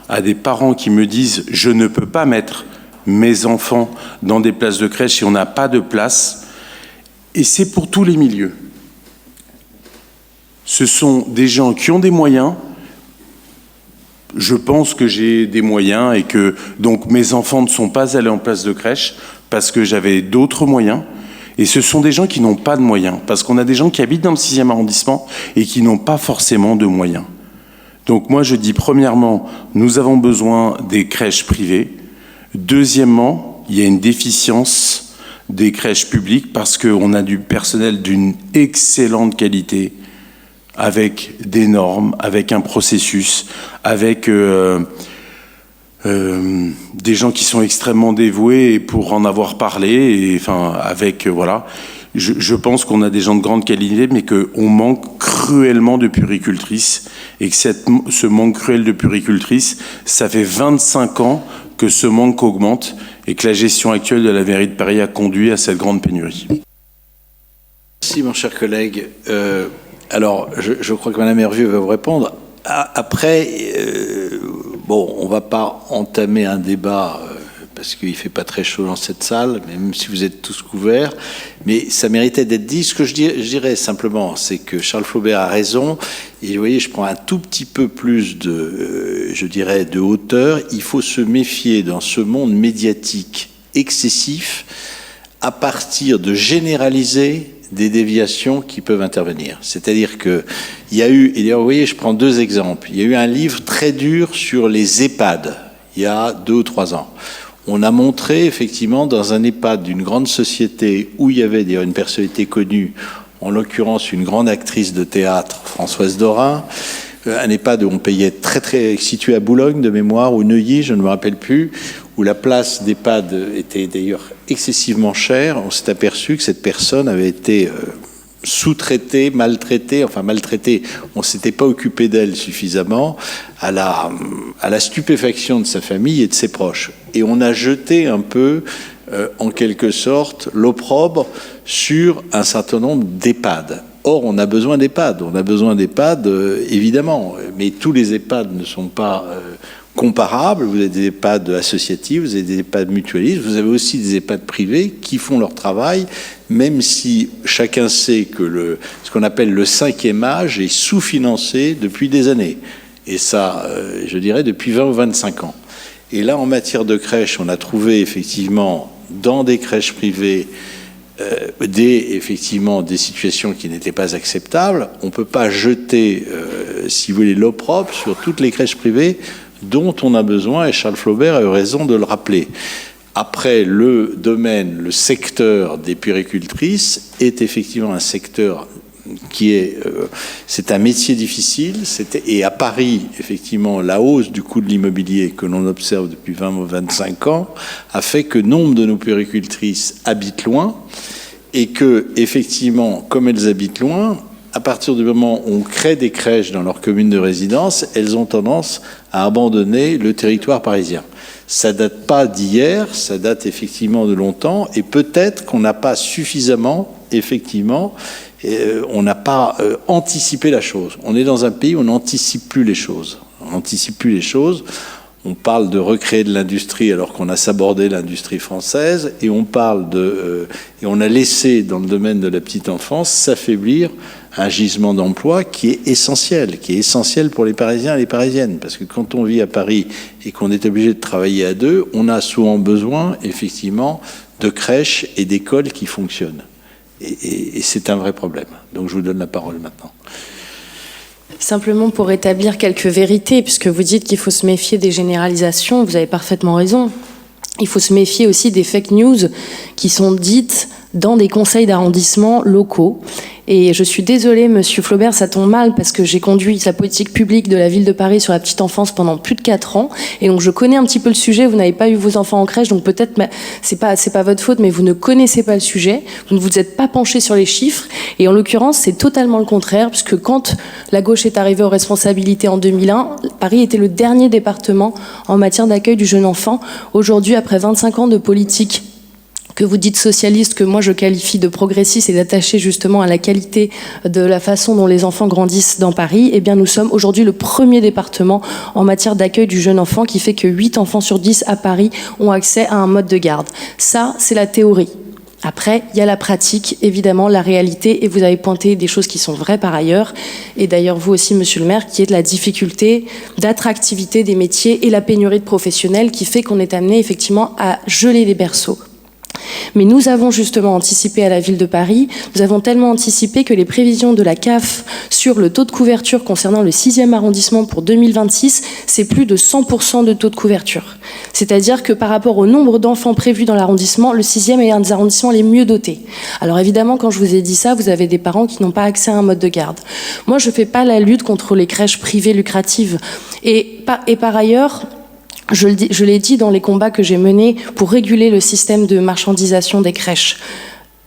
à des parents qui me disent « je ne peux pas mettre mes enfants dans des places de crèche si on n'a pas de place », et c'est pour tous les milieux. Ce sont des gens qui ont des moyens. Je pense que j'ai des moyens et que donc mes enfants ne sont pas allés en place de crèche parce que j'avais d'autres moyens. Et ce sont des gens qui n'ont pas de moyens, parce qu'on a des gens qui habitent dans le 6e arrondissement et qui n'ont pas forcément de moyens. Donc moi je dis premièrement, nous avons besoin des crèches privées. Deuxièmement, il y a une déficience des crèches publiques parce qu'on a du personnel d'une excellente qualité, avec des normes, avec un processus, avec des gens qui sont extrêmement dévoués pour en avoir parlé, et enfin avec voilà. Je pense qu'on a des gens de grande qualité, mais qu'on manque cruellement de puéricultrices, et que ce manque cruel de puéricultrices, ça fait 25 ans que ce manque augmente, et que la gestion actuelle de la mairie de Paris a conduit à cette grande pénurie. Merci, mon cher collègue. Alors, je crois que Mme Hervieux va vous répondre. Après, bon, on ne va pas entamer un débat parce qu'il ne fait pas très chaud dans cette salle, même si vous êtes tous couverts, mais ça méritait d'être dit. Ce que je dirais simplement, c'est que Charles Flaubert a raison, et vous voyez, je prends un tout petit peu plus de hauteur. Il faut se méfier dans ce monde médiatique excessif à partir de généraliser des déviations qui peuvent intervenir. C'est-à-dire qu'il y a eu, et vous voyez, je prends deux exemples. Il y a eu un livre très dur sur les EHPAD, il y a 2 ou 3 ans. On a montré, effectivement, dans un EHPAD d'une grande société où il y avait d'ailleurs une personnalité connue, en l'occurrence une grande actrice de théâtre, Françoise Dorin, un EHPAD où on payait très situé à Boulogne de mémoire, ou Neuilly, je ne me rappelle plus, où la place d'EHPAD était d'ailleurs excessivement chère. On s'est aperçu que cette personne avait été sous-traitée, maltraitée, on ne s'était pas occupé d'elle suffisamment, à la stupéfaction de sa famille et de ses proches. Et on a jeté un peu, en quelque sorte, l'opprobre sur un certain nombre d'EHPAD. Or, on a besoin d'EHPAD, évidemment, mais tous les EHPAD ne sont pas comparables. Vous avez des EHPAD associatifs, vous avez des EHPAD mutualistes, vous avez aussi des EHPAD privés qui font leur travail, même si chacun sait que ce qu'on appelle le 5e âge est sous-financé depuis des années. Et ça, je dirais, depuis 20 ou 25 ans. Et là, en matière de crèche, on a trouvé effectivement, dans des crèches privées, effectivement des situations qui n'étaient pas acceptables. On ne peut pas jeter, si vous voulez, l'opprobre sur toutes les crèches privées dont on a besoin, et Charles Flaubert a eu raison de le rappeler. Après, le secteur des puéricultrices est effectivement un secteur qui est... c'est un métier difficile, et à Paris, effectivement, la hausse du coût de l'immobilier que l'on observe depuis 20 ou 25 ans a fait que nombre de nos puéricultrices habitent loin, et que, effectivement, comme elles habitent loin, à partir du moment où on crée des crèches dans leur commune de résidence, elles ont tendance à abandonner le territoire parisien. Ça date pas d'hier, ça date effectivement de longtemps, et peut-être qu'on n'a pas suffisamment, effectivement, on n'a pas anticipé la chose. On est dans un pays où on n'anticipe plus les choses. On n'anticipe plus les choses. On parle de recréer de l'industrie alors qu'on a sabordé l'industrie française, et on parle et on a laissé dans le domaine de la petite enfance s'affaiblir un gisement d'emploi qui est essentiel pour les Parisiens et les Parisiennes, parce que quand on vit à Paris et qu'on est obligé de travailler à deux, on a souvent besoin effectivement de crèches et d'écoles qui fonctionnent, et c'est un vrai problème. Donc je vous donne la parole maintenant. Simplement pour établir quelques vérités, puisque vous dites qu'il faut se méfier des généralisations, vous avez parfaitement raison. Il faut se méfier aussi des fake news qui sont dites dans des conseils d'arrondissement locaux. Et je suis désolée, Monsieur Flaubert, ça tombe mal parce que j'ai conduit la politique publique de la ville de Paris sur la petite enfance pendant plus de 4 ans. Et donc je connais un petit peu le sujet. Vous n'avez pas eu vos enfants en crèche, donc peut-être c'est pas votre faute, mais vous ne connaissez pas le sujet. Vous ne vous êtes pas penché sur les chiffres. Et en l'occurrence, c'est totalement le contraire, puisque quand la gauche est arrivée aux responsabilités en 2001, Paris était le dernier département en matière d'accueil du jeune enfant. Aujourd'hui, après 25 ans de politique que vous dites socialiste, que moi je qualifie de progressiste et d'attaché justement à la qualité de la façon dont les enfants grandissent dans Paris, eh bien nous sommes aujourd'hui le premier département en matière d'accueil du jeune enfant, qui fait que 8 enfants sur 10 à Paris ont accès à un mode de garde. Ça, c'est la théorie. Après, il y a la pratique, évidemment, la réalité, et vous avez pointé des choses qui sont vraies par ailleurs, et d'ailleurs vous aussi, Monsieur le maire, qui est de la difficulté d'attractivité des métiers et la pénurie de professionnels qui fait qu'on est amené effectivement à geler les berceaux. Mais nous avons justement anticipé à la ville de Paris, nous avons tellement anticipé que les prévisions de la CAF sur le taux de couverture concernant le 6e arrondissement pour 2026, c'est plus de 100% de taux de couverture. C'est-à-dire que par rapport au nombre d'enfants prévus dans l'arrondissement, le 6e est un des arrondissements les mieux dotés. Alors évidemment, quand je vous ai dit ça, vous avez des parents qui n'ont pas accès à un mode de garde. Moi, je ne fais pas la lutte contre les crèches privées lucratives. Et par ailleurs, je l'ai dit dans les combats que j'ai menés pour réguler le système de marchandisation des crèches.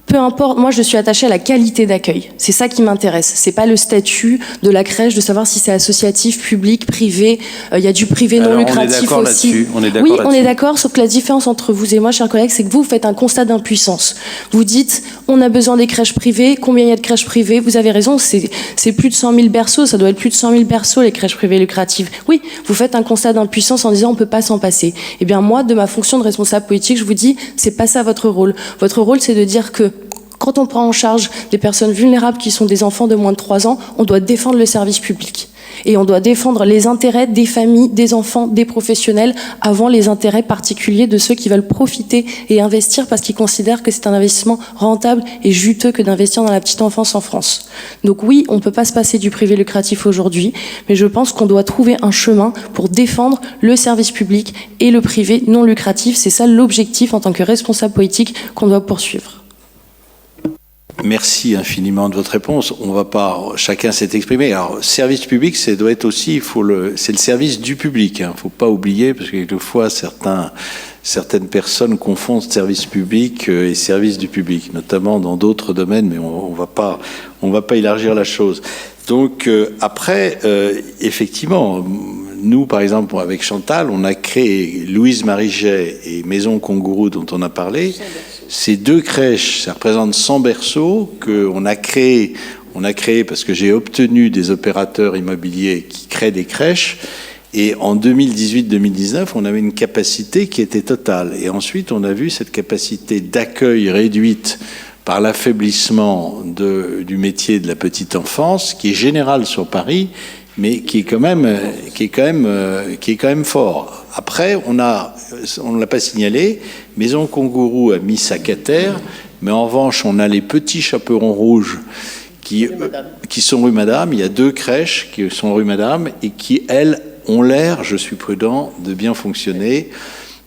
Peu importe, moi je suis attachée à la qualité d'accueil. C'est ça qui m'intéresse. C'est pas le statut de la crèche, de savoir si c'est associatif, public, privé. Il y a du privé non lucratif aussi. On est d'accord oui, là-dessus. on est d'accord, sauf que la différence entre vous et moi, chers collègues, c'est que vous faites un constat d'impuissance. Vous dites, on a besoin des crèches privées. Combien il y a de crèches privées? Vous avez raison, c'est plus de 100 000 berceaux. Ça doit être plus de 100 000 berceaux, les crèches privées lucratives. Oui, vous faites un constat d'impuissance en disant, on peut pas s'en passer. Eh bien, moi, de ma fonction de responsable politique, je vous dis, c'est pas ça votre rôle. Votre rôle, c'est de dire que quand on prend en charge des personnes vulnérables qui sont des enfants de moins de 3 ans, on doit défendre le service public. Et on doit défendre les intérêts des familles, des enfants, des professionnels, avant les intérêts particuliers de ceux qui veulent profiter et investir parce qu'ils considèrent que c'est un investissement rentable et juteux que d'investir dans la petite enfance en France. Donc oui, on ne peut pas se passer du privé lucratif aujourd'hui, mais je pense qu'on doit trouver un chemin pour défendre le service public et le privé non lucratif. C'est ça l'objectif en tant que responsable politique qu'on doit poursuivre. Merci infiniment de votre réponse. On va pas, chacun s'est exprimé. Alors, service public, ça doit être aussi, c'est le service du public. Hein. Faut pas oublier, parce que quelquefois certaines personnes confondent service public et service du public, notamment dans d'autres domaines, mais on va pas élargir la chose. Donc après, effectivement, nous, par exemple, avec Chantal, on a créé Louise Mariget et Maison Congourou, dont on a parlé. Ces 2 crèches, ça représente 100 berceaux qu'on a créés. On a créé parce que j'ai obtenu des opérateurs immobiliers qui créent des crèches. Et en 2018-2019, on avait une capacité qui était totale. Et ensuite, on a vu cette capacité d'accueil réduite par l'affaiblissement du métier de la petite enfance, qui est général sur Paris, mais qui est quand même fort. Après, on ne l'a pas signalé, Maison Congourou a mis sa terre, mais en revanche, on a les petits chaperons rouges qui sont rue Madame. Il y a 2 crèches qui sont rue Madame et qui, elles, ont l'air, je suis prudent, de bien fonctionner.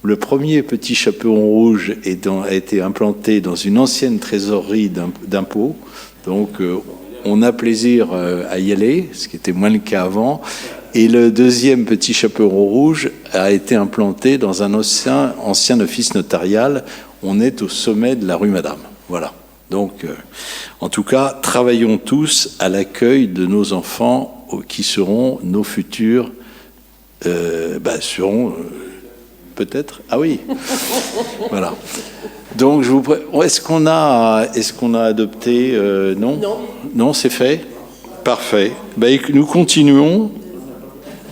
Le premier petit chaperon rouge a été implanté dans une ancienne trésorerie d'impôts, donc on a plaisir à y aller, ce qui était moins le cas avant. Et le deuxième petit chaperon rouge a été implanté dans un ancien office notarial. On est au sommet de la rue Madame. Voilà. Donc, en tout cas, travaillons tous à l'accueil de nos enfants peut-être. Ah oui. Voilà. Donc, est-ce qu'on a adopté non. Non, c'est fait. Parfait. Nous continuons.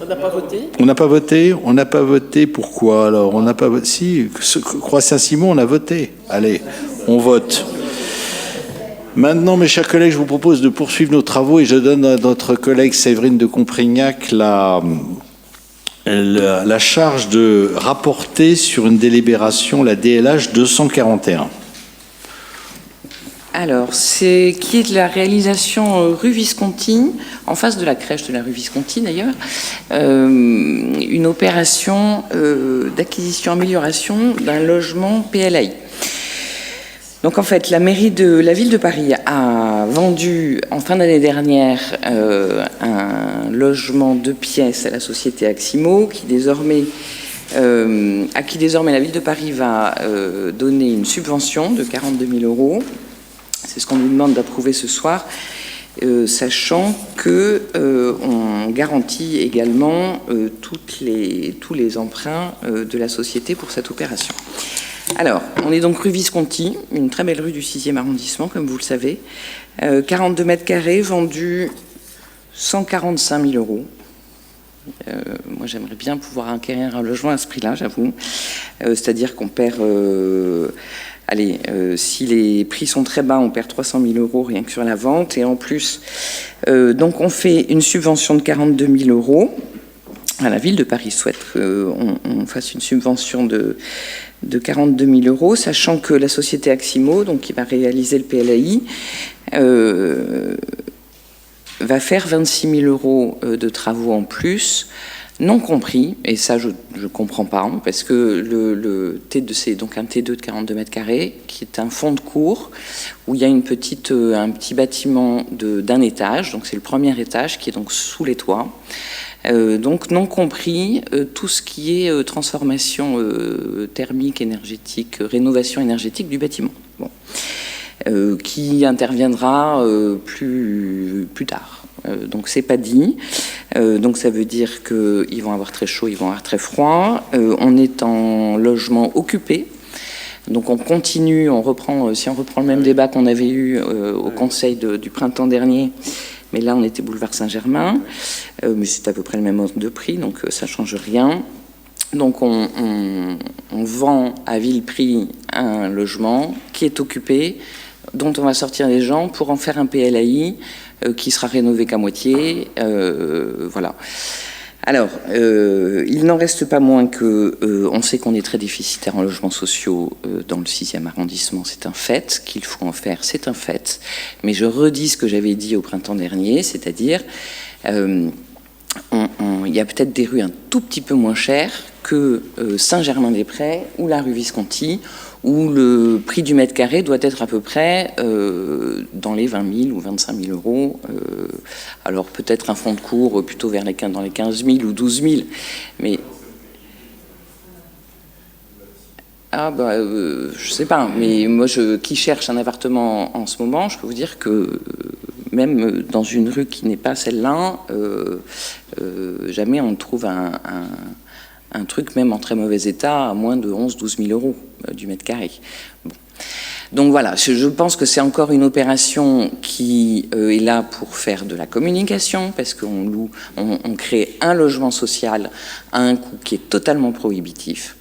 On n'a pas voté. On n'a pas voté. On n'a pas voté. Pourquoi alors? On n'a pas voté. Si, Croix-Saint-Simon, on a voté. Allez, on vote. Maintenant, mes chers collègues, je vous propose de poursuivre nos travaux et je donne à notre collègue Séverine de Comprignac la charge de rapporter sur une délibération la DLH 241. Alors, c'est qui est de la réalisation rue Visconti, en face de la crèche de la rue Visconti d'ailleurs, une opération d'acquisition-amélioration d'un logement PLAI. Donc en fait, la mairie de la ville de Paris a vendu en fin d'année dernière un logement 2 pièces à la société Aximo, à qui désormais la ville de Paris va donner une subvention de 42 000 euros. C'est ce qu'on nous demande d'approuver ce soir, sachant que on garantit également tous les emprunts de la société pour cette opération. Alors, on est donc rue Visconti, une très belle rue du 6e arrondissement, comme vous le savez. 42 mètres carrés, vendus 145 000 euros. Moi, j'aimerais bien pouvoir acquérir un logement à ce prix-là, j'avoue. C'est-à-dire qu'on perd... si les prix sont très bas, on perd 300 000 euros rien que sur la vente. Et en plus, donc on fait une subvention de 42 000 euros. La ville de Paris souhaite qu'on fasse une subvention de 42 000 euros, sachant que la société Aximo, donc qui va réaliser le PLAI, va faire 26 000 euros de travaux en plus, non compris, et ça je ne comprends pas, parce que le T2, c'est donc un T2 de 42 mètres carrés, qui est un fond de cour, où il y a un petit bâtiment d'un étage, donc c'est le premier étage qui est donc sous les toits. Donc non compris tout ce qui est transformation thermique, énergétique, rénovation énergétique du bâtiment, qui interviendra plus tard. Donc c'est pas dit. Donc ça veut dire qu'ils vont avoir très chaud, ils vont avoir très froid. On est en logement occupé. Donc on continue, si on reprend le même débat qu'on avait eu au Conseil du printemps dernier. Mais là, on était boulevard Saint-Germain, mais c'est à peu près le même ordre de prix, donc ça ne change rien. Donc on vend à vil prix un logement qui est occupé, dont on va sortir les gens pour en faire un PLAI qui sera rénové qu'à moitié. Voilà. Alors, il n'en reste pas moins on sait qu'on est très déficitaire en logements sociaux dans le 6e arrondissement, c'est un fait. Qu'il faut en faire, c'est un fait. Mais je redis ce que j'avais dit au printemps dernier, c'est-à-dire il y a peut-être des rues un tout petit peu moins chères que Saint-Germain-des-Prés ou la rue Visconti, où le prix du mètre carré doit être à peu près dans les 20 000 ou 25 000 euros. Alors peut-être un fond de cours plutôt dans les 15 000 ou 12 000. Mais... je sais pas, mais moi qui cherche un appartement en ce moment, je peux vous dire que même dans une rue qui n'est pas celle-là, jamais on trouve un truc même en très mauvais état à moins de 11-12 000 euros du mètre carré. Bon. Donc voilà, je pense que c'est encore une opération qui est là pour faire de la communication, parce qu'on crée un logement social à un coût qui est totalement prohibitif,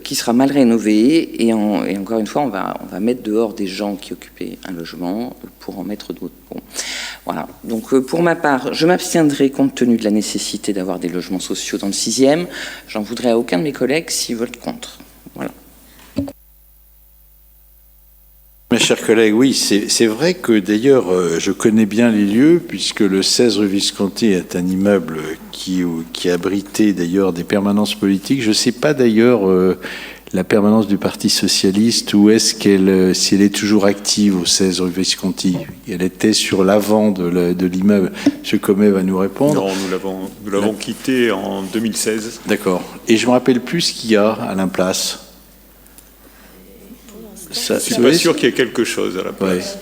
qui sera mal rénové, et encore une fois, on va mettre dehors des gens qui occupaient un logement pour en mettre d'autres. Bon. Voilà. Donc pour ma part, je m'abstiendrai compte tenu de la nécessité d'avoir des logements sociaux dans le 6e. J'en voudrais à aucun de mes collègues s'ils votent contre. Voilà. Mes chers collègues, oui, c'est vrai que d'ailleurs, je connais bien les lieux, puisque le 16 rue Visconti est un immeuble qui abritait d'ailleurs des permanences politiques. Je ne sais pas d'ailleurs la permanence du Parti socialiste, ou est-ce si elle est toujours active au 16 rue Visconti. Elle était sur l'avant de l'immeuble. M. Comet va nous répondre. Non, nous l'avons quitté en 2016. D'accord. Et je ne me rappelle plus ce qu'il y a à la place. Je ne suis pas sûr qu'il y ait quelque chose à la place.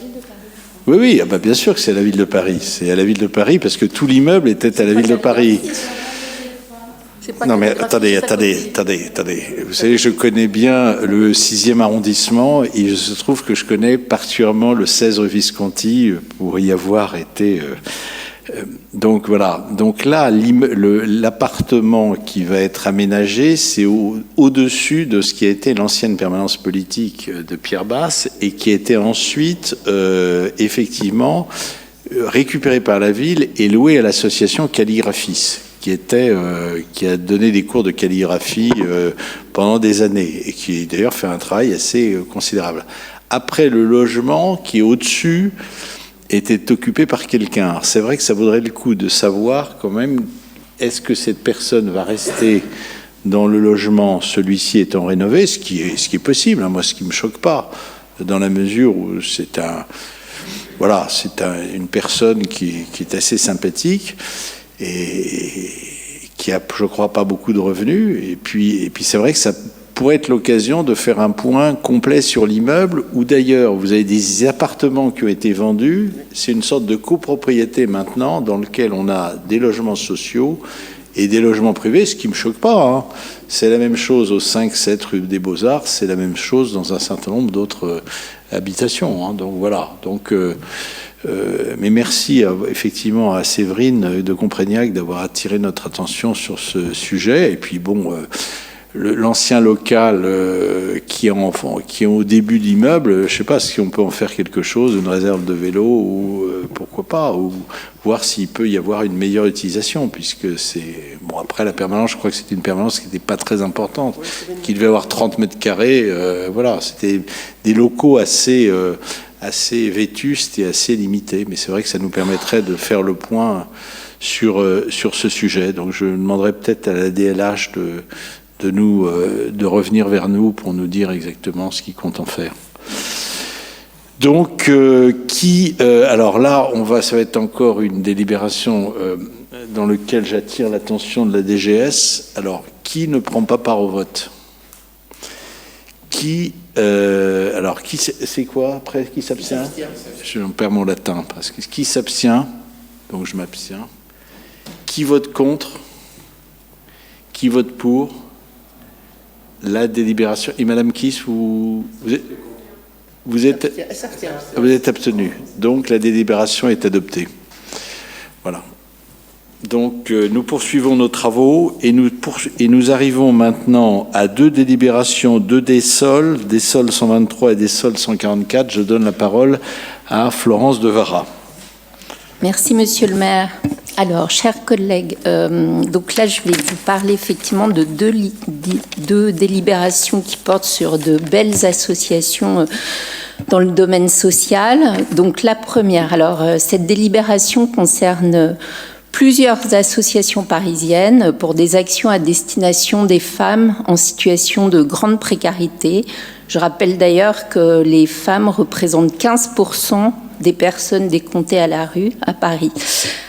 Ouais. Oui, bien sûr que c'est à la ville de Paris. C'est à la ville de Paris parce que tout l'immeuble était à la ville de Paris. Non mais attendez. Vous savez, je connais bien le 6e arrondissement et il se trouve que je connais particulièrement le 16 rue Visconti pour y avoir été... donc voilà. Donc là, l'appartement qui va être aménagé, c'est au-dessus de ce qui a été l'ancienne permanence politique de Pierre Basse et qui a été ensuite effectivement récupéré par la ville et loué à l'association Calligraphis, qui a donné des cours de calligraphie pendant des années et qui d'ailleurs fait un travail assez considérable. Après, le logement qui est au-dessus était occupé par quelqu'un. Alors, c'est vrai que ça vaudrait le coup de savoir quand même, est-ce que cette personne va rester dans le logement, celui-ci étant rénové, ce qui est possible, hein, moi ce qui me choque pas, dans la mesure où c'est une personne qui est assez sympathique et qui a, je crois, pas beaucoup de revenus. Et puis c'est vrai que ça pourrait être l'occasion de faire un point complet sur l'immeuble, où d'ailleurs vous avez des appartements qui ont été vendus. C'est une sorte de copropriété maintenant, dans lequel on a des logements sociaux et des logements privés, ce qui me choque pas, hein. C'est la même chose au 5-7 rue des Beaux-Arts, c'est la même chose dans un certain nombre d'autres habitations, hein. Donc voilà. Donc mais merci effectivement à Séverine de Comprignac d'avoir attiré notre attention sur ce sujet. Et puis bon, l'ancien local qui est au début de l'immeuble, je ne sais pas si on peut en faire quelque chose, une réserve de vélo, ou pourquoi pas, ou voir s'il peut y avoir une meilleure utilisation, puisque c'est... Bon, après, la permanence, je crois que c'était une permanence qui n'était pas très importante, qui devait avoir 30 mètres carrés. Voilà, c'était des locaux assez vétustes et assez limités. Mais c'est vrai que ça nous permettrait de faire le point sur ce sujet. Donc je demanderai peut-être à la DLH de revenir vers nous pour nous dire exactement ce qu'ils comptent en faire. Donc, alors là, ça va être encore une délibération dans laquelle j'attire l'attention de la DGS. Alors, qui ne prend pas part au vote? C'est quoi après? Qui s'abstient? Je perds mon latin parce que qui s'abstient? Donc je m'abstiens. Qui vote contre? Qui vote pour? La délibération. Et Madame Kiss, vous êtes abstenu. Donc la délibération est adoptée. Voilà. Donc nous poursuivons nos travaux et nous arrivons maintenant à deux délibérations, deux des sols 123 et des sols 144. Je donne la parole à Florence Devara. Merci Monsieur le maire. Alors, chers collègues, donc là, je vais vous parler effectivement de deux délibérations qui portent sur de belles associations dans le domaine social. Donc, la première, alors, cette délibération concerne plusieurs associations parisiennes pour des actions à destination des femmes en situation de grande précarité. Je rappelle d'ailleurs que les femmes représentent 15% des personnes décomptées à la rue à Paris.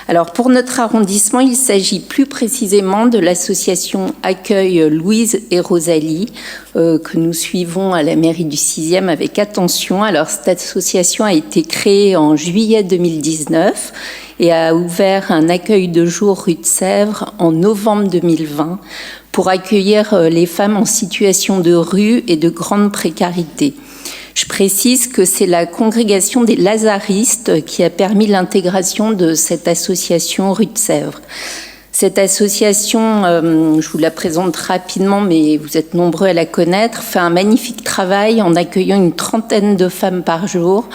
Alors pour notre arrondissement, il s'agit plus précisément de l'association Accueil Louise et Rosalie que nous suivons à la mairie du 6e avec attention. Alors cette association a été créée en juillet 2019 et a ouvert un accueil de jour rue de Sèvres en novembre 2020 pour accueillir les femmes en situation de rue et de grande précarité. Je précise que c'est la congrégation des Lazaristes qui a permis l'intégration de cette association rue de Sèvres. Cette association, je vous la présente rapidement, mais vous êtes nombreux à la connaître, fait un magnifique travail en accueillant une trentaine de femmes par jour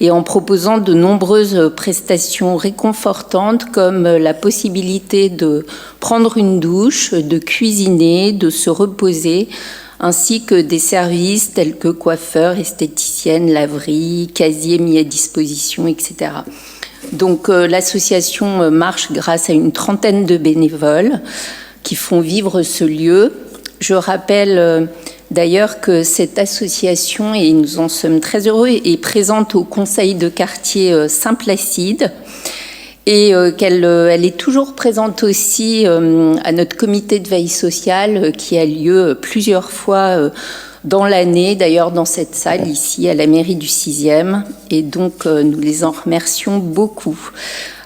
et en proposant de nombreuses prestations réconfortantes comme la possibilité de prendre une douche, de cuisiner, de se reposer, ainsi que des services tels que coiffeurs, esthéticiennes, laverie, casier mis à disposition, etc. Donc l'association marche grâce à une trentaine de bénévoles qui font vivre ce lieu. Je rappelle d'ailleurs que cette association, et nous en sommes très heureux, est présente au conseil de quartier Saint-Placide, et qu'elle est toujours présente aussi à notre comité de veille sociale qui a lieu plusieurs fois dans l'année, d'ailleurs dans cette salle ici à la mairie du 6e, et donc nous les en remercions beaucoup.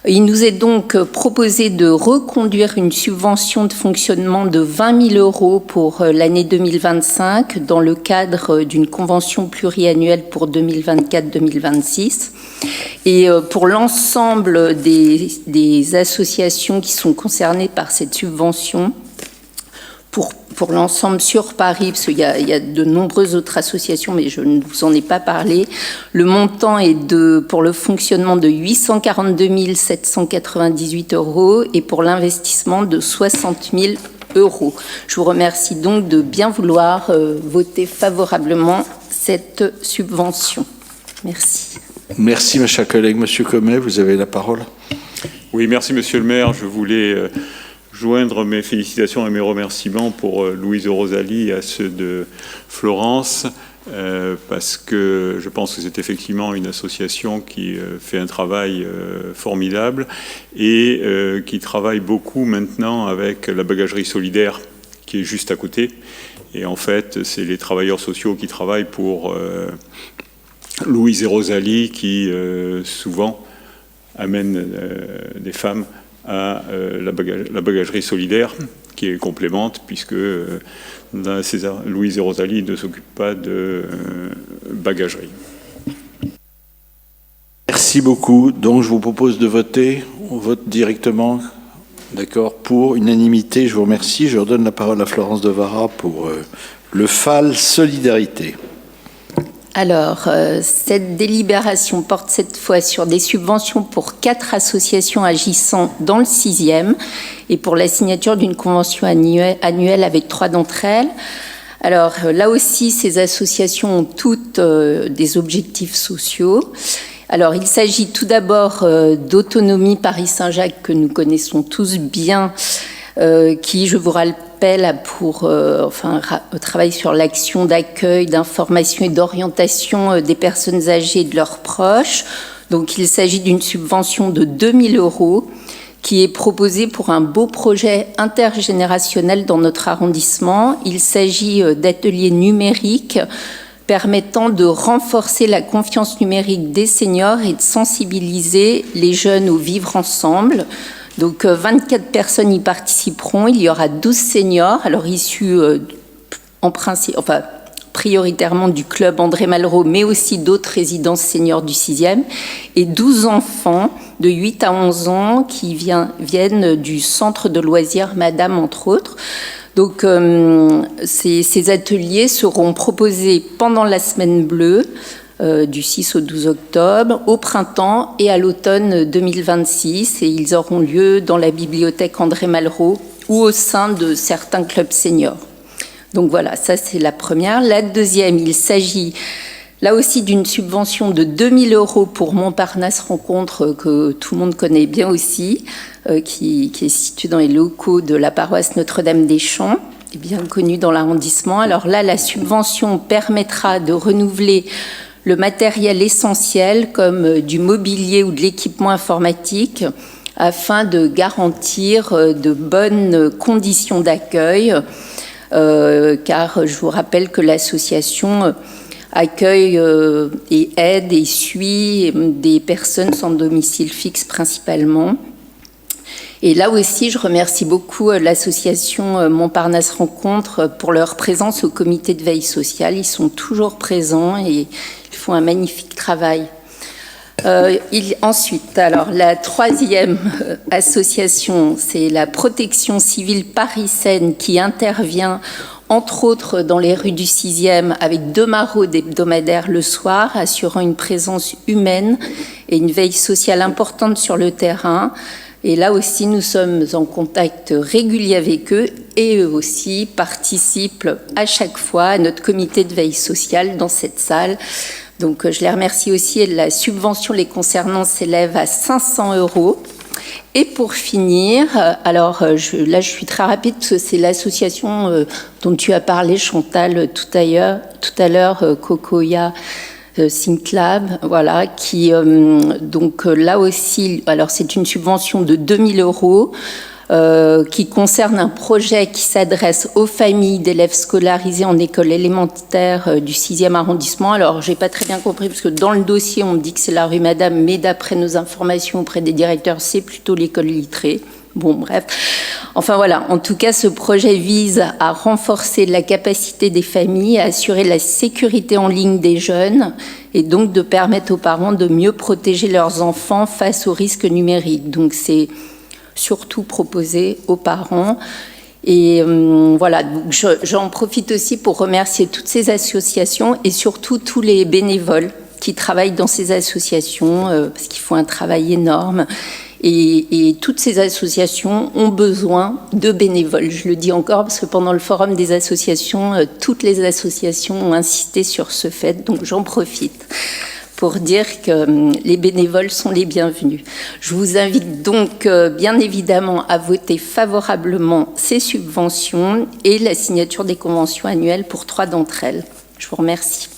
Il nous est donc proposé de reconduire une subvention de fonctionnement de 20 000 euros pour l'année 2025 dans le cadre d'une convention pluriannuelle pour 2024-2026. Et pour l'ensemble des associations qui sont concernées par cette subvention, pour l'ensemble sur Paris, parce qu'il y a de nombreuses autres associations, mais je ne vous en ai pas parlé, le montant est pour le fonctionnement de 842 798 euros et pour l'investissement de 60 000 euros. Je vous remercie donc de bien vouloir voter favorablement cette subvention. Merci. Merci, ma chère collègue. Monsieur Comet, vous avez la parole. Oui, merci, monsieur le maire. Je voulais joindre mes félicitations et mes remerciements pour Louise Rosalie à ceux de Florence, parce que je pense que c'est effectivement une association qui fait un travail formidable et qui travaille beaucoup maintenant avec la bagagerie solidaire qui est juste à côté. Et en fait, c'est les travailleurs sociaux qui travaillent pour Louise et Rosalie qui souvent amènent des femmes à la bagagerie solidaire qui est complémente puisque Louise et Rosalie ne s'occupent pas de bagagerie. Merci beaucoup. Donc je vous propose de voter. On vote directement. D'accord. Pour unanimité, je vous remercie. Je redonne la parole à Florence Devara pour le FAL Solidarité. Alors, cette délibération porte cette fois sur des subventions pour 4 associations agissant dans le 6e et pour la signature d'une convention annuelle avec 3 d'entre elles. Alors, là aussi, ces associations ont toutes des objectifs sociaux. Alors, il s'agit tout d'abord d'Autonomie Paris-Saint-Jacques, que nous connaissons tous bien, qui, je vous rappelle, travaille sur l'action d'accueil, d'information et d'orientation des personnes âgées et de leurs proches. Donc, il s'agit d'une subvention de 2 000 euros qui est proposée pour un beau projet intergénérationnel dans notre arrondissement. Il s'agit d'ateliers numériques permettant de renforcer la confiance numérique des seniors et de sensibiliser les jeunes au vivre ensemble. Donc 24 personnes y participeront. Il y aura 12 seniors, alors issus prioritairement du club André Malraux, mais aussi d'autres résidences seniors du 6e, et 12 enfants de 8 à 11 ans qui viennent du centre de loisirs Madame, entre autres. Donc ces ateliers seront proposés pendant la semaine bleue, du 6 au 12 octobre, au printemps et à l'automne 2026, et ils auront lieu dans la bibliothèque André Malraux ou au sein de certains clubs seniors. Donc voilà, ça c'est la première. La deuxième, il s'agit là aussi d'une subvention de 2 000 euros pour Montparnasse Rencontre, que tout le monde connaît bien aussi, qui est situé dans les locaux de la paroisse Notre-Dame-des-Champs, et bien connu dans l'arrondissement. Alors là, la subvention permettra de renouveler le matériel essentiel comme du mobilier ou de l'équipement informatique afin de garantir de bonnes conditions d'accueil, car je vous rappelle que l'association accueille et aide et suit des personnes sans domicile fixe principalement. Et là aussi, je remercie beaucoup l'association Montparnasse Rencontre pour leur présence au comité de veille sociale. Ils sont toujours présents et ils font un magnifique travail. Ensuite, alors, la troisième association, c'est la Protection civile Paris-Seine qui intervient entre autres dans les rues du 6e avec 2 maraudes hebdomadaires le soir, assurant une présence humaine et une veille sociale importante sur le terrain. Et là aussi, nous sommes en contact régulier avec eux et eux aussi participent à chaque fois à notre comité de veille sociale dans cette salle. Donc, je les remercie aussi. Et la subvention les concernant s'élève à 500 euros. Et pour finir, alors là, je suis très rapide parce que c'est l'association dont tu as parlé, Chantal, tout à l'heure, Cocoya Synclab, voilà, qui donc là aussi, alors c'est une subvention de 2 000 euros. qui concerne un projet qui s'adresse aux familles d'élèves scolarisés en école élémentaire du 6e arrondissement. Alors, je n'ai pas très bien compris, parce que dans le dossier, on me dit que c'est la rue Madame, mais d'après nos informations auprès des directeurs, c'est plutôt l'école Littré. Bon, bref. Enfin, voilà. En tout cas, ce projet vise à renforcer la capacité des familles à assurer la sécurité en ligne des jeunes et donc de permettre aux parents de mieux protéger leurs enfants face aux risques numériques. Donc, c'est surtout proposé aux parents. Et voilà, j'en profite aussi pour remercier toutes ces associations et surtout tous les bénévoles qui travaillent dans ces associations, parce qu'ils font un travail énorme. Et toutes ces associations ont besoin de bénévoles. Je le dis encore parce que pendant le forum des associations, toutes les associations ont insisté sur ce fait, donc j'en profite pour dire que les bénévoles sont les bienvenus. Je vous invite donc bien évidemment à voter favorablement ces subventions et la signature des conventions annuelles pour 3 d'entre elles. Je vous remercie.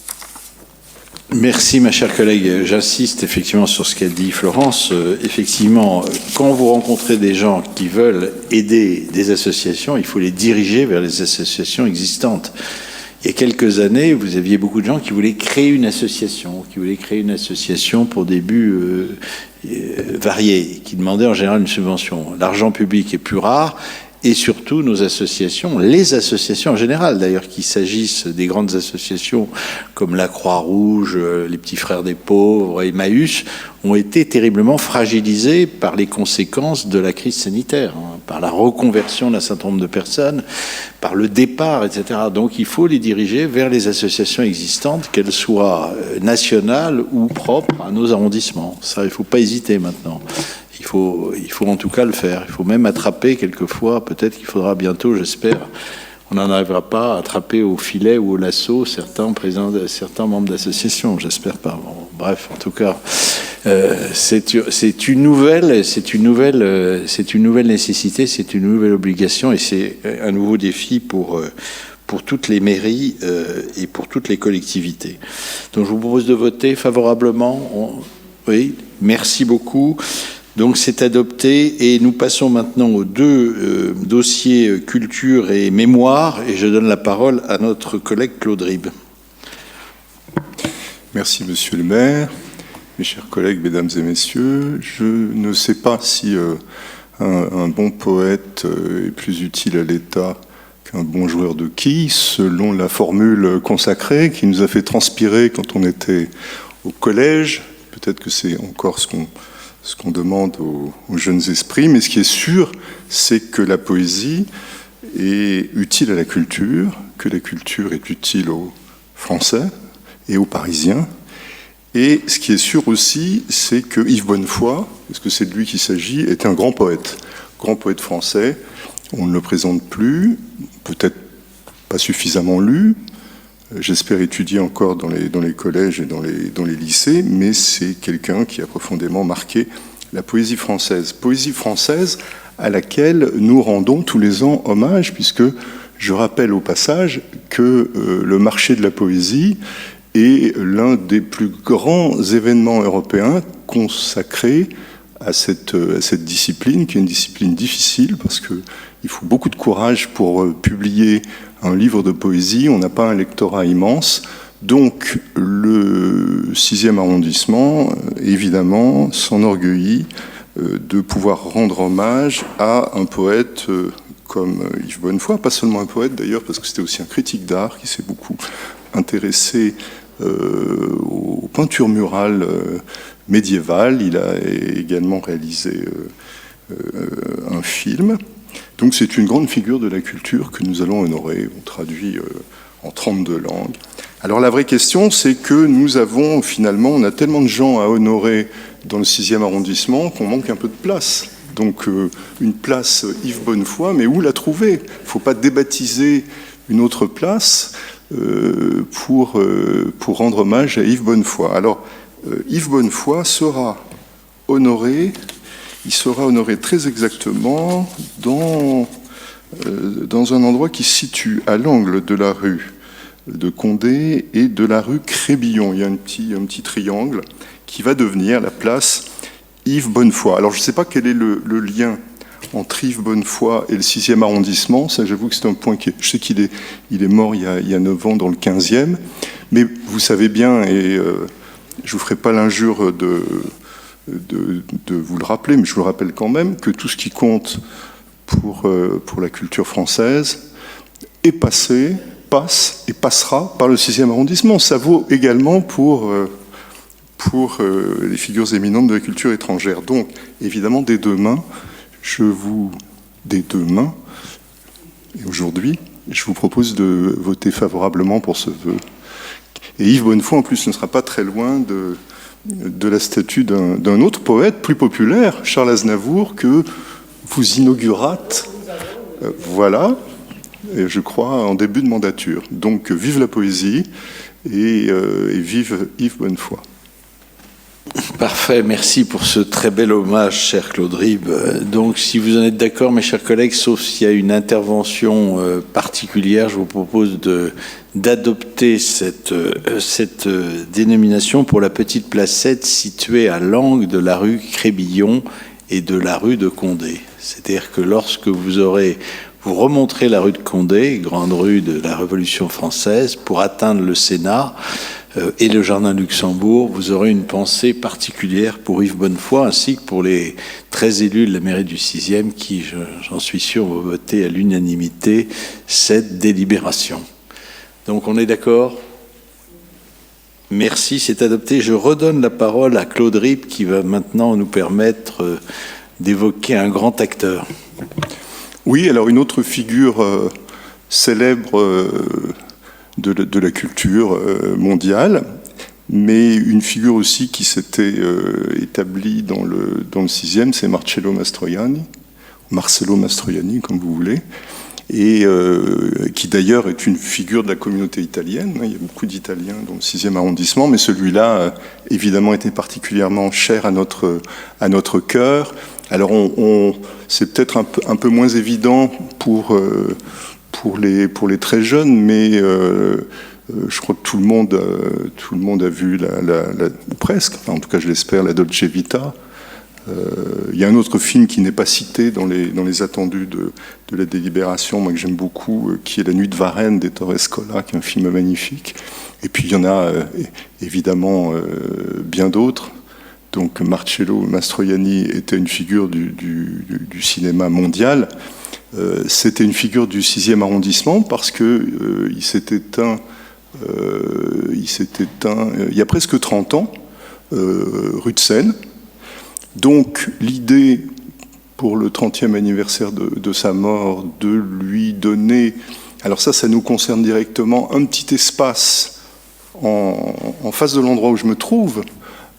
Merci, ma chère collègue. J'insiste effectivement sur ce qu'a dit Florence. Effectivement, quand vous rencontrez des gens qui veulent aider des associations, il faut les diriger vers les associations existantes. Il y a quelques années, vous aviez beaucoup de gens qui voulaient créer une association, pour des buts variés, qui demandaient en général une subvention. L'argent public est plus rare. Et surtout, nos associations, les associations en général, d'ailleurs, qu'il s'agisse des grandes associations comme la Croix-Rouge, les Petits Frères des Pauvres, Emmaüs, ont été terriblement fragilisées par les conséquences de la crise sanitaire, par la reconversion d'un certain nombre de personnes, par le départ, etc. Donc il faut les diriger vers les associations existantes, qu'elles soient nationales ou propres à nos arrondissements. Ça, il ne faut pas hésiter maintenant. Il faut en tout cas le faire. Il faut même attraper quelquefois, peut-être qu'il faudra bientôt, j'espère, on n'en arrivera pas à attraper au filet ou au lasso certains membres d'associations, j'espère pas. Bon, bref, en tout cas, c'est une nouvelle nécessité, c'est une nouvelle obligation et c'est un nouveau défi pour toutes les mairies et pour toutes les collectivités. Donc je vous propose de voter favorablement. Oui, merci beaucoup. Donc c'est adopté et nous passons maintenant aux 2 dossiers culture et mémoire et je donne la parole à notre collègue Claude Ribes. Merci Monsieur le maire, mes chers collègues, mesdames et messieurs. Je ne sais pas si un bon poète est plus utile à l'État qu'un bon joueur de quilles, selon la formule consacrée qui nous a fait transpirer quand on était au collège. Peut-être que c'est encore ce qu'on demande aux jeunes esprits, mais ce qui est sûr, c'est que la poésie est utile à la culture, que la culture est utile aux Français et aux Parisiens. Et ce qui est sûr aussi, c'est que Yves Bonnefoy, parce que c'est de lui qu'il s'agit, était un grand poète français. On ne le présente plus, peut-être pas suffisamment lu. J'espère étudier encore dans les collèges et dans les lycées, mais c'est quelqu'un qui a profondément marqué la poésie française. Poésie française à laquelle nous rendons tous les ans hommage, puisque je rappelle au passage que le marché de la poésie est l'un des plus grands événements européens consacrés à cette discipline, qui est une discipline difficile, parce qu'il faut beaucoup de courage pour publier un livre de poésie, on n'a pas un lectorat immense, donc le 6e arrondissement, évidemment, s'enorgueillit de pouvoir rendre hommage à un poète comme Yves Bonnefoy, pas seulement un poète d'ailleurs, parce que c'était aussi un critique d'art qui s'est beaucoup intéressé aux peintures murales médiévales. Il a également réalisé un film. Donc c'est une grande figure de la culture que nous allons honorer. On traduit en 32 langues. Alors la vraie question, c'est que nous avons finalement, on a tellement de gens à honorer dans le 6e arrondissement qu'on manque un peu de place. Donc une place Yves Bonnefoy, mais où la trouver? Il ne faut pas débaptiser une autre place pour rendre hommage à Yves Bonnefoy. Alors Yves Bonnefoy sera honoré. Il sera honoré très exactement dans un endroit qui se situe à l'angle de la rue de Condé et de la rue Crébillon. Il y a un petit triangle qui va devenir la place Yves Bonnefoy. Alors je ne sais pas quel est le lien entre Yves Bonnefoy et le 6e arrondissement. Ça, j'avoue que c'est un point qui... Je sais qu'il est mort il y a 9 ans dans le 15e, mais vous savez bien, et je ne vous ferai pas l'injure de vous le rappeler, mais je vous le rappelle quand même, que tout ce qui compte pour la culture française est passé, passe et passera par le 6e arrondissement. Ça vaut également pour les figures éminentes de la culture étrangère. Donc, évidemment, dès demain, et aujourd'hui, je vous propose de voter favorablement pour ce vœu. Et Yves Bonnefoy, en plus, ne sera pas très loin de la statue d'un autre poète plus populaire, Charles Aznavour, que vous inaugurâtes, voilà, et je crois, en début de mandature. Donc, vive la poésie et vive Yves Bonnefoy. Parfait, merci pour ce très bel hommage, cher Claude Ribes. Donc, si vous en êtes d'accord, mes chers collègues, sauf s'il y a une intervention particulière, je vous propose d'adopter cette dénomination pour la petite placette située à l'angle de la rue Crébillon et de la rue de Condé. C'est-à-dire que lorsque vous remonterez la rue de Condé, grande rue de la Révolution française, pour atteindre le Sénat, et le Jardin Luxembourg, vous aurez une pensée particulière pour Yves Bonnefoy, ainsi que pour les 13 élus de la mairie du 6e qui, j'en suis sûr, vont voter à l'unanimité cette délibération. Donc on est d'accord ? Merci, c'est adopté. Je redonne la parole à Claude Ribes qui va maintenant nous permettre d'évoquer un grand acteur. Oui, alors une autre figure célèbre de la culture mondiale, mais une figure aussi qui s'était établie dans le 6e, c'est Marcello Mastroianni, comme vous voulez, et qui d'ailleurs est une figure de la communauté italienne. Il y a beaucoup d'Italiens dans le 6e arrondissement, mais celui-là, évidemment, était particulièrement cher à notre cœur. Alors, c'est peut-être un peu moins évident pour les très jeunes, mais je crois que tout le monde a vu ou presque, enfin, en tout cas je l'espère, la Dolce Vita. Il y a un autre film qui n'est pas cité dans les attendus de la délibération, moi que j'aime beaucoup, qui est La Nuit de Varennes d'Ettore Scola, qui est un film magnifique. Et puis il y en a évidemment bien d'autres. Donc Marcello Mastroianni était une figure du cinéma mondial. C'était une figure du 6e arrondissement parce que il s'est éteint il y a presque 30 ans, rue de Seine. Donc l'idée pour le 30e anniversaire de sa mort, de lui donner, alors ça nous concerne directement, un petit espace en face de l'endroit où je me trouve,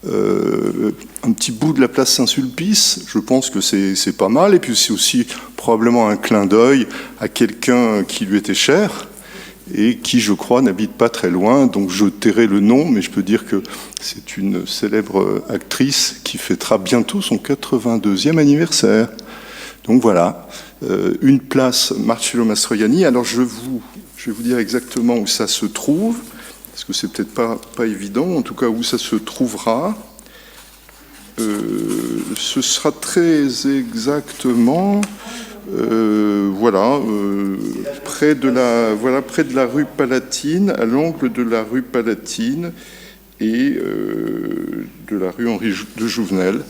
un petit bout de la place Saint-Sulpice, je pense que c'est pas mal, et puis c'est aussi probablement un clin d'œil à quelqu'un qui lui était cher et qui, je crois, n'habite pas très loin, donc je tairai le nom, mais je peux dire que c'est une célèbre actrice qui fêtera bientôt son 82e anniversaire. Donc voilà, une place Marcello Mastroianni. Alors je vais vous dire exactement où ça se trouve, parce que c'est peut-être pas évident, en tout cas où ça se trouvera. Ce sera très exactement, près de la rue Palatine, à l'angle de la rue Palatine et de la rue Henri de Jouvenel.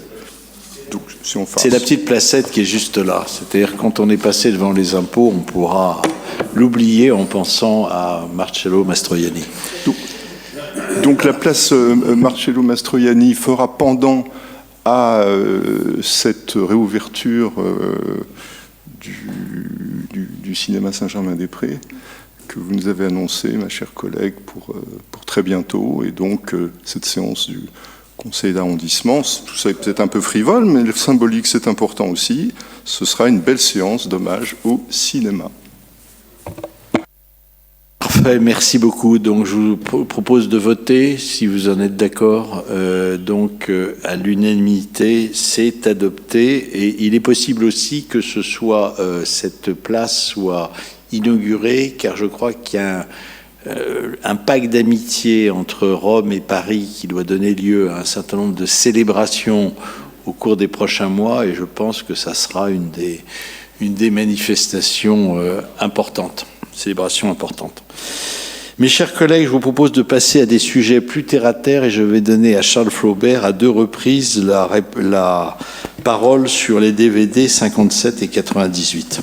Donc, si on face. C'est la petite placette qui est juste là. C'est-à-dire quand on est passé devant les impôts, on pourra l'oublier en pensant à Marcello Mastroianni. Donc la place Marcello Mastroianni fera pendant à cette réouverture du cinéma Saint-Germain-des-Prés que vous nous avez annoncé, ma chère collègue, pour très bientôt. Et donc cette séance du conseil d'arrondissement, tout ça est peut-être un peu frivole, mais le symbolique c'est important aussi. Ce sera une belle séance d'hommage au cinéma. Parfait, merci beaucoup. Donc je vous propose de voter, si vous en êtes d'accord. À l'unanimité, c'est adopté. Et il est possible aussi que cette place soit inaugurée, car je crois qu'il y a un pacte d'amitié entre Rome et Paris qui doit donner lieu à un certain nombre de célébrations au cours des prochains mois, et je pense que ça sera une des manifestations importantes, célébration importante. Mes chers collègues, je vous propose de passer à des sujets plus terre-à-terre, et je vais donner à Charles Flaubert à 2 reprises la parole sur les DVD 57 et 98.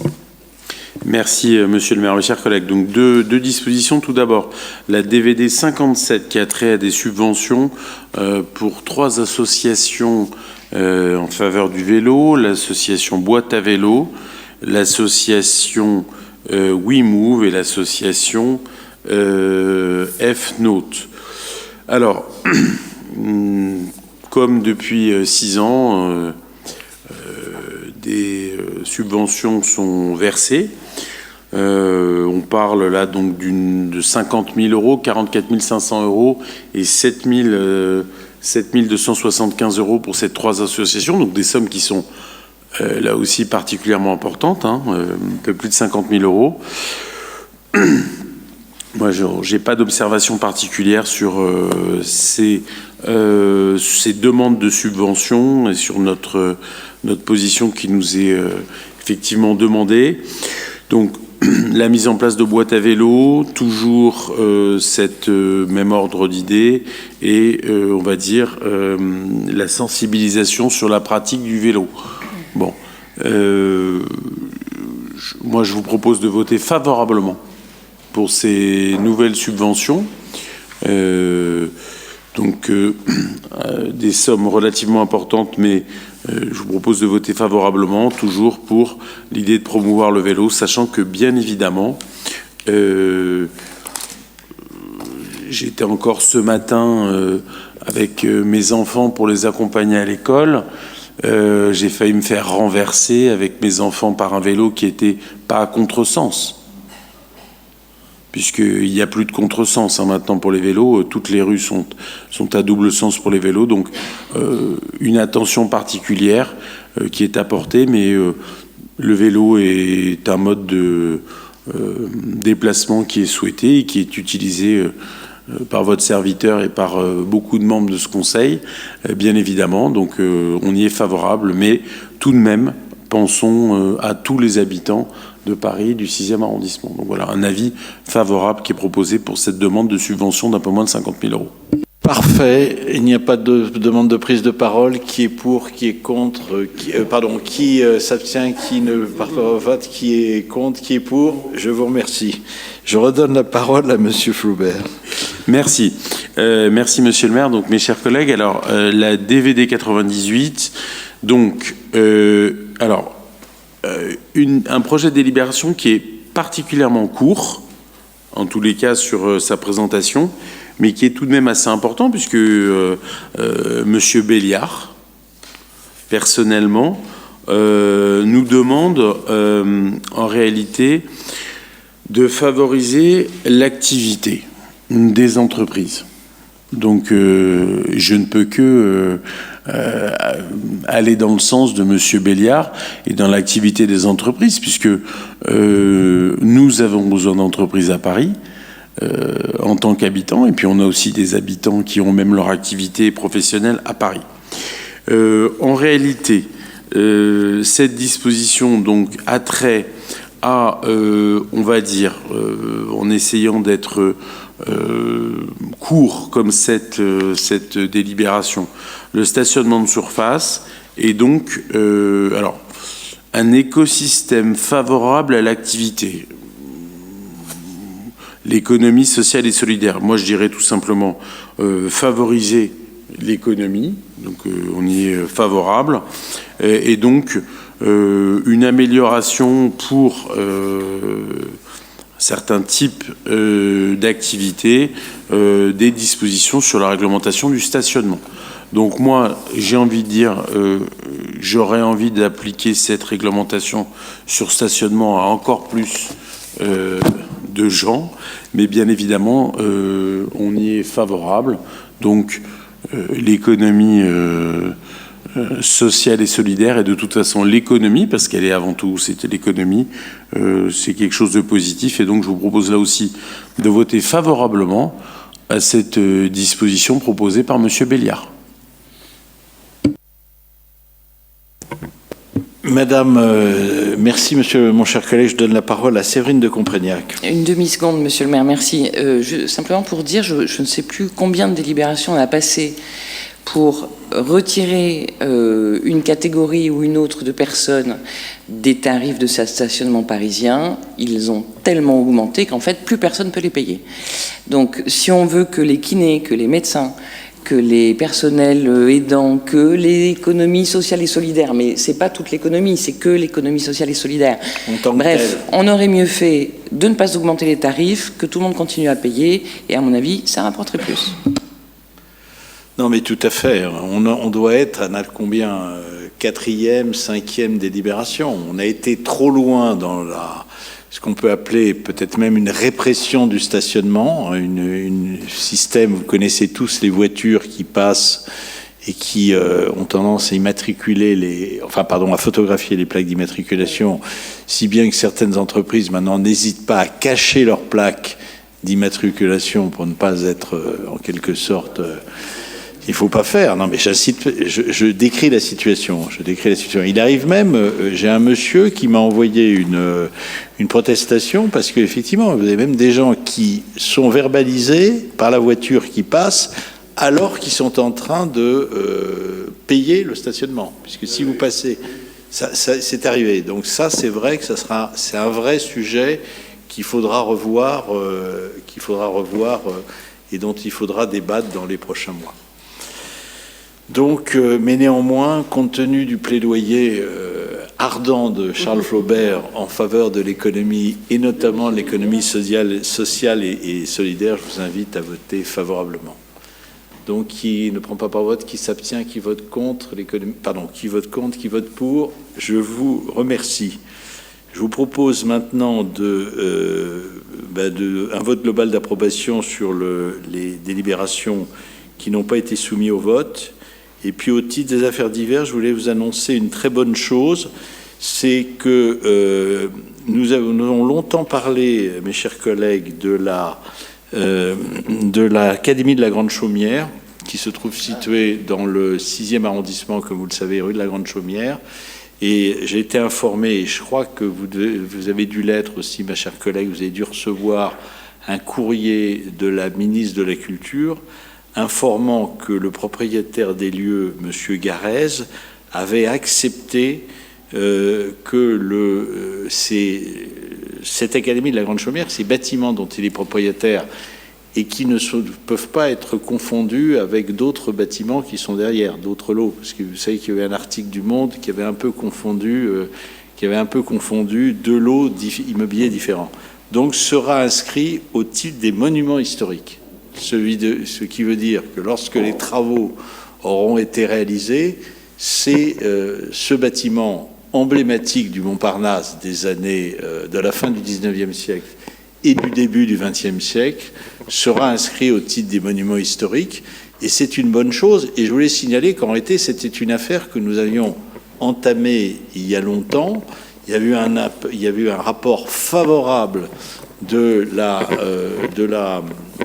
Merci, monsieur le maire. Mes chers collègues, donc deux dispositions. Tout d'abord, la DVD 57 qui a trait à des subventions pour 3 associations en faveur du vélo, l'association Boîte à vélo, l'association WeMove et l'association F-Note. Alors, comme depuis 6 ans, des subventions sont versées. On parle là donc de 50 000 euros, 44 500 euros et 7 275 euros pour ces 3 associations. Donc des sommes qui sont là aussi particulièrement importantes, un peu plus de 50 000 euros. Moi, je n'ai pas d'observation particulière sur ces demandes de subventions et sur notre position qui nous est effectivement demandée. Donc, la mise en place de boîtes à vélo, toujours cette même ordre d'idées et on va dire la sensibilisation sur la pratique du vélo. Bon, moi je vous propose de voter favorablement pour ces nouvelles subventions. Donc des sommes relativement importantes, mais je vous propose de voter favorablement, toujours pour l'idée de promouvoir le vélo, sachant que bien évidemment, j'étais encore ce matin avec mes enfants pour les accompagner à l'école. J'ai failli me faire renverser avec mes enfants par un vélo qui était pas à contresens. Puisqu'il n'y a plus de contresens maintenant pour les vélos, toutes les rues sont à double sens pour les vélos, donc une attention particulière qui est apportée, mais le vélo est un mode de déplacement qui est souhaité et qui est utilisé par votre serviteur et par beaucoup de membres de ce conseil, bien évidemment, donc on y est favorable, mais tout de même, pensons à tous les habitants de Paris, du 6e arrondissement. Donc voilà, un avis favorable qui est proposé pour cette demande de subvention d'un peu moins de 50 000 euros. Parfait. Il n'y a pas de demande de prise de parole. Qui est pour, qui est contre, qui s'abstient, qui ne part pas au vote, qui est contre, qui est pour. Je vous remercie. Je redonne la parole à Monsieur Flaubert. Merci. Merci, Monsieur le maire. Donc, mes chers collègues, alors, la DVD 98, donc, un projet de délibération qui est particulièrement court, en tous les cas sur sa présentation, mais qui est tout de même assez important, puisque Monsieur Béliard, personnellement, nous demande en réalité de favoriser l'activité des entreprises. Donc je ne peux que aller dans le sens de Monsieur Béliard et dans l'activité des entreprises, puisque nous avons besoin d'entreprises à Paris en tant qu'habitants, et puis on a aussi des habitants qui ont même leur activité professionnelle à Paris. En réalité, cette disposition donc a trait à, on va dire, en essayant d'être court comme cette délibération, le stationnement de surface et donc un écosystème favorable à l'activité, l'économie sociale et solidaire. Moi je dirais tout simplement favoriser l'économie, donc on y est favorable, et donc une amélioration pour certains types d'activités, des dispositions sur la réglementation du stationnement. Donc moi, j'ai envie de dire, j'aurais envie d'appliquer cette réglementation sur stationnement à encore plus de gens, mais bien évidemment, on y est favorable. Donc l'économie sociale et solidaire, et de toute façon l'économie, parce qu'elle est avant tout, c'était l'économie, c'est quelque chose de positif, et donc je vous propose là aussi de voter favorablement à cette disposition proposée par Monsieur Béliard. Merci, mon cher collègue. Je donne la parole à Séverine de Comprégnac. Une demi-seconde, monsieur le maire, merci. Simplement pour dire, je ne sais plus combien de délibérations on a passé pour retirer une catégorie ou une autre de personnes des tarifs de stationnement parisien. Ils ont tellement augmenté qu'en fait, plus personne ne peut les payer. Donc, si on veut que les kinés, que les médecins, que les personnels aidants, que l'économie sociale et solidaire, mais c'est pas toute l'économie, c'est que l'économie sociale et solidaire. Bref, on aurait mieux fait de ne pas augmenter les tarifs, que tout le monde continue à payer, et à mon avis, ça rapporterait plus. Non, mais tout à fait. On doit être à combien 4e, 5e délibération. On a été trop loin dans ce qu'on peut appeler peut-être même une répression du stationnement, un système, vous connaissez tous les voitures qui passent et qui ont tendance à immatriculer à photographier les plaques d'immatriculation, si bien que certaines entreprises maintenant n'hésitent pas à cacher leurs plaques d'immatriculation pour ne pas être en quelque sorte... Il ne faut pas faire. Non, mais je décris la situation. Il arrive même, j'ai un monsieur qui m'a envoyé une protestation parce qu'effectivement, vous avez même des gens qui sont verbalisés par la voiture qui passe alors qu'ils sont en train de payer le stationnement. Puisque si vous passez, ça c'est arrivé. Donc ça, c'est vrai que c'est un vrai sujet qu'il faudra revoir et dont il faudra débattre dans les prochains mois. Donc, mais néanmoins, compte tenu du plaidoyer ardent de Charles Flaubert en faveur de l'économie, et notamment l'économie sociale et solidaire, je vous invite à voter favorablement. Donc, qui ne prend pas par vote, qui s'abstient, qui vote contre, qui vote pour, je vous remercie. Je vous propose maintenant un vote global d'approbation sur les délibérations qui n'ont pas été soumises au vote. Et puis au titre des affaires diverses, je voulais vous annoncer une très bonne chose, c'est que nous avons longtemps parlé, mes chers collègues, de l'Académie de la Grande Chaumière, qui se trouve située dans le 6e arrondissement, comme vous le savez, rue de la Grande Chaumière. Et j'ai été informé, et je crois que vous avez dû l'être aussi, ma chère collègue, vous avez dû recevoir un courrier de la ministre de la Culture informant que le propriétaire des lieux, M. Garez, avait accepté que cette Académie de la Grande Chaumière, ces bâtiments dont il est propriétaire et qui ne peuvent pas être confondus avec d'autres bâtiments qui sont derrière, d'autres lots. Parce que vous savez qu'il y avait un article du Monde qui avait un peu confondu deux lots immobiliers différents. Donc sera inscrit au titre des monuments historiques. Ce qui veut dire que lorsque les travaux auront été réalisés, c'est ce bâtiment emblématique du Montparnasse des années de la fin du XIXe siècle et du début du XXe siècle sera inscrit au titre des monuments historiques. Et c'est une bonne chose. Et je voulais signaler qu'en réalité, c'était une affaire que nous avions entamée il y a longtemps. Il y a eu un rapport favorable pas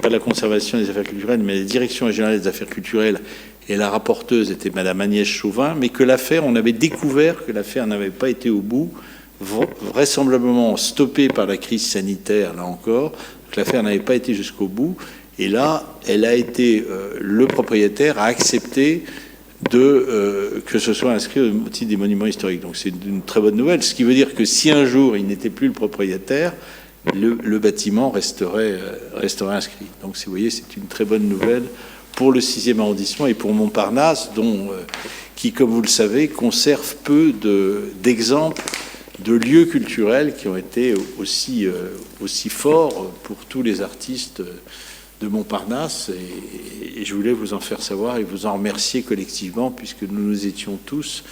de la conservation des affaires culturelles, mais la direction régionale des affaires culturelles, et la rapporteuse était Madame Agnès Chauvin, mais que l'affaire, on avait découvert que l'affaire n'avait pas été au bout, vraisemblablement stoppée par la crise sanitaire, là encore, que l'affaire n'avait pas été jusqu'au bout, et là, le propriétaire a accepté que ce soit inscrit au titre des monuments historiques. Donc c'est une très bonne nouvelle, ce qui veut dire que si un jour il n'était plus le propriétaire, le bâtiment resterait inscrit. Donc vous voyez, c'est une très bonne nouvelle pour le 6e arrondissement et pour Montparnasse, qui, comme vous le savez, conserve peu d'exemples de lieux culturels qui ont été aussi forts pour tous les artistes de Montparnasse. Et je voulais vous en faire savoir et vous en remercier collectivement, puisque nous nous étions tous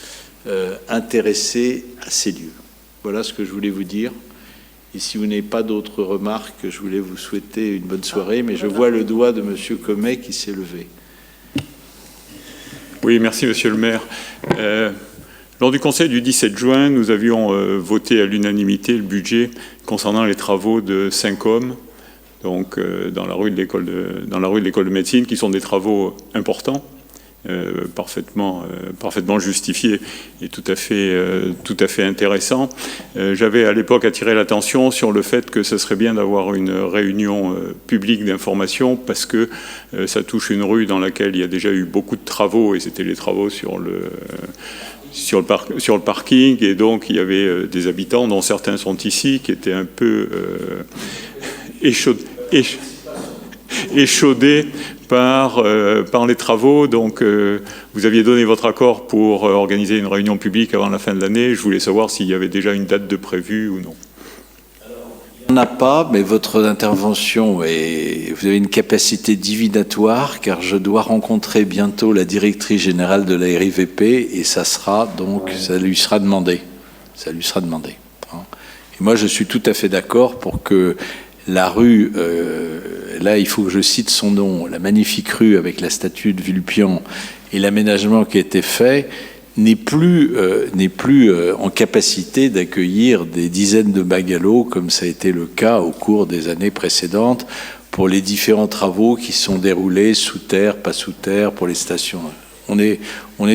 intéressés à ces lieux. Voilà ce que je voulais vous dire. Et si vous n'avez pas d'autres remarques, je voulais vous souhaiter une bonne soirée, mais je vois le doigt de M. Comet qui s'est levé. Oui, merci Monsieur le maire. Lors du conseil du 17 juin, nous avions voté à l'unanimité le budget concernant les travaux de Saint-Côme, donc dans la rue de l'école de médecine, qui sont des travaux importants, parfaitement justifié et tout à fait intéressant. J'avais à l'époque attiré l'attention sur le fait que ce serait bien d'avoir une réunion publique d'information parce que ça touche une rue dans laquelle il y a déjà eu beaucoup de travaux et c'était les travaux sur le parking, et donc il y avait des habitants, dont certains sont ici, qui étaient un peu échaudés par les travaux. Donc vous aviez donné votre accord pour organiser une réunion publique avant la fin de l'année. Je voulais savoir s'il y avait déjà une date de prévue ou non. On n'a pas, mais votre intervention, vous avez une capacité divinatoire, car je dois rencontrer bientôt la directrice générale de la RIVP, et ça lui sera demandé. Ça lui sera demandé. Et moi, je suis tout à fait d'accord pour que la rue, là, il faut que je cite son nom, la magnifique rue avec la statue de Vulpian et l'aménagement qui a été fait, n'est plus en capacité d'accueillir des dizaines de bungalows comme ça a été le cas au cours des années précédentes pour les différents travaux qui sont déroulés sous terre, pas sous terre, pour les stations. On est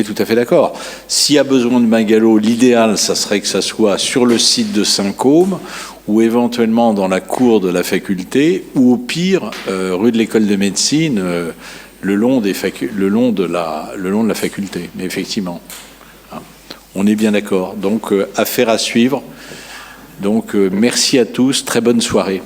tout à fait d'accord. S'il y a besoin de bungalows, l'idéal, ça serait que ça soit sur le site de Saint-Côme ou éventuellement dans la cour de la faculté ou au pire, rue de l'école de médecine, le long de la faculté. Mais effectivement, on est bien d'accord. Donc, affaire à suivre. Donc, merci à tous. Très bonne soirée.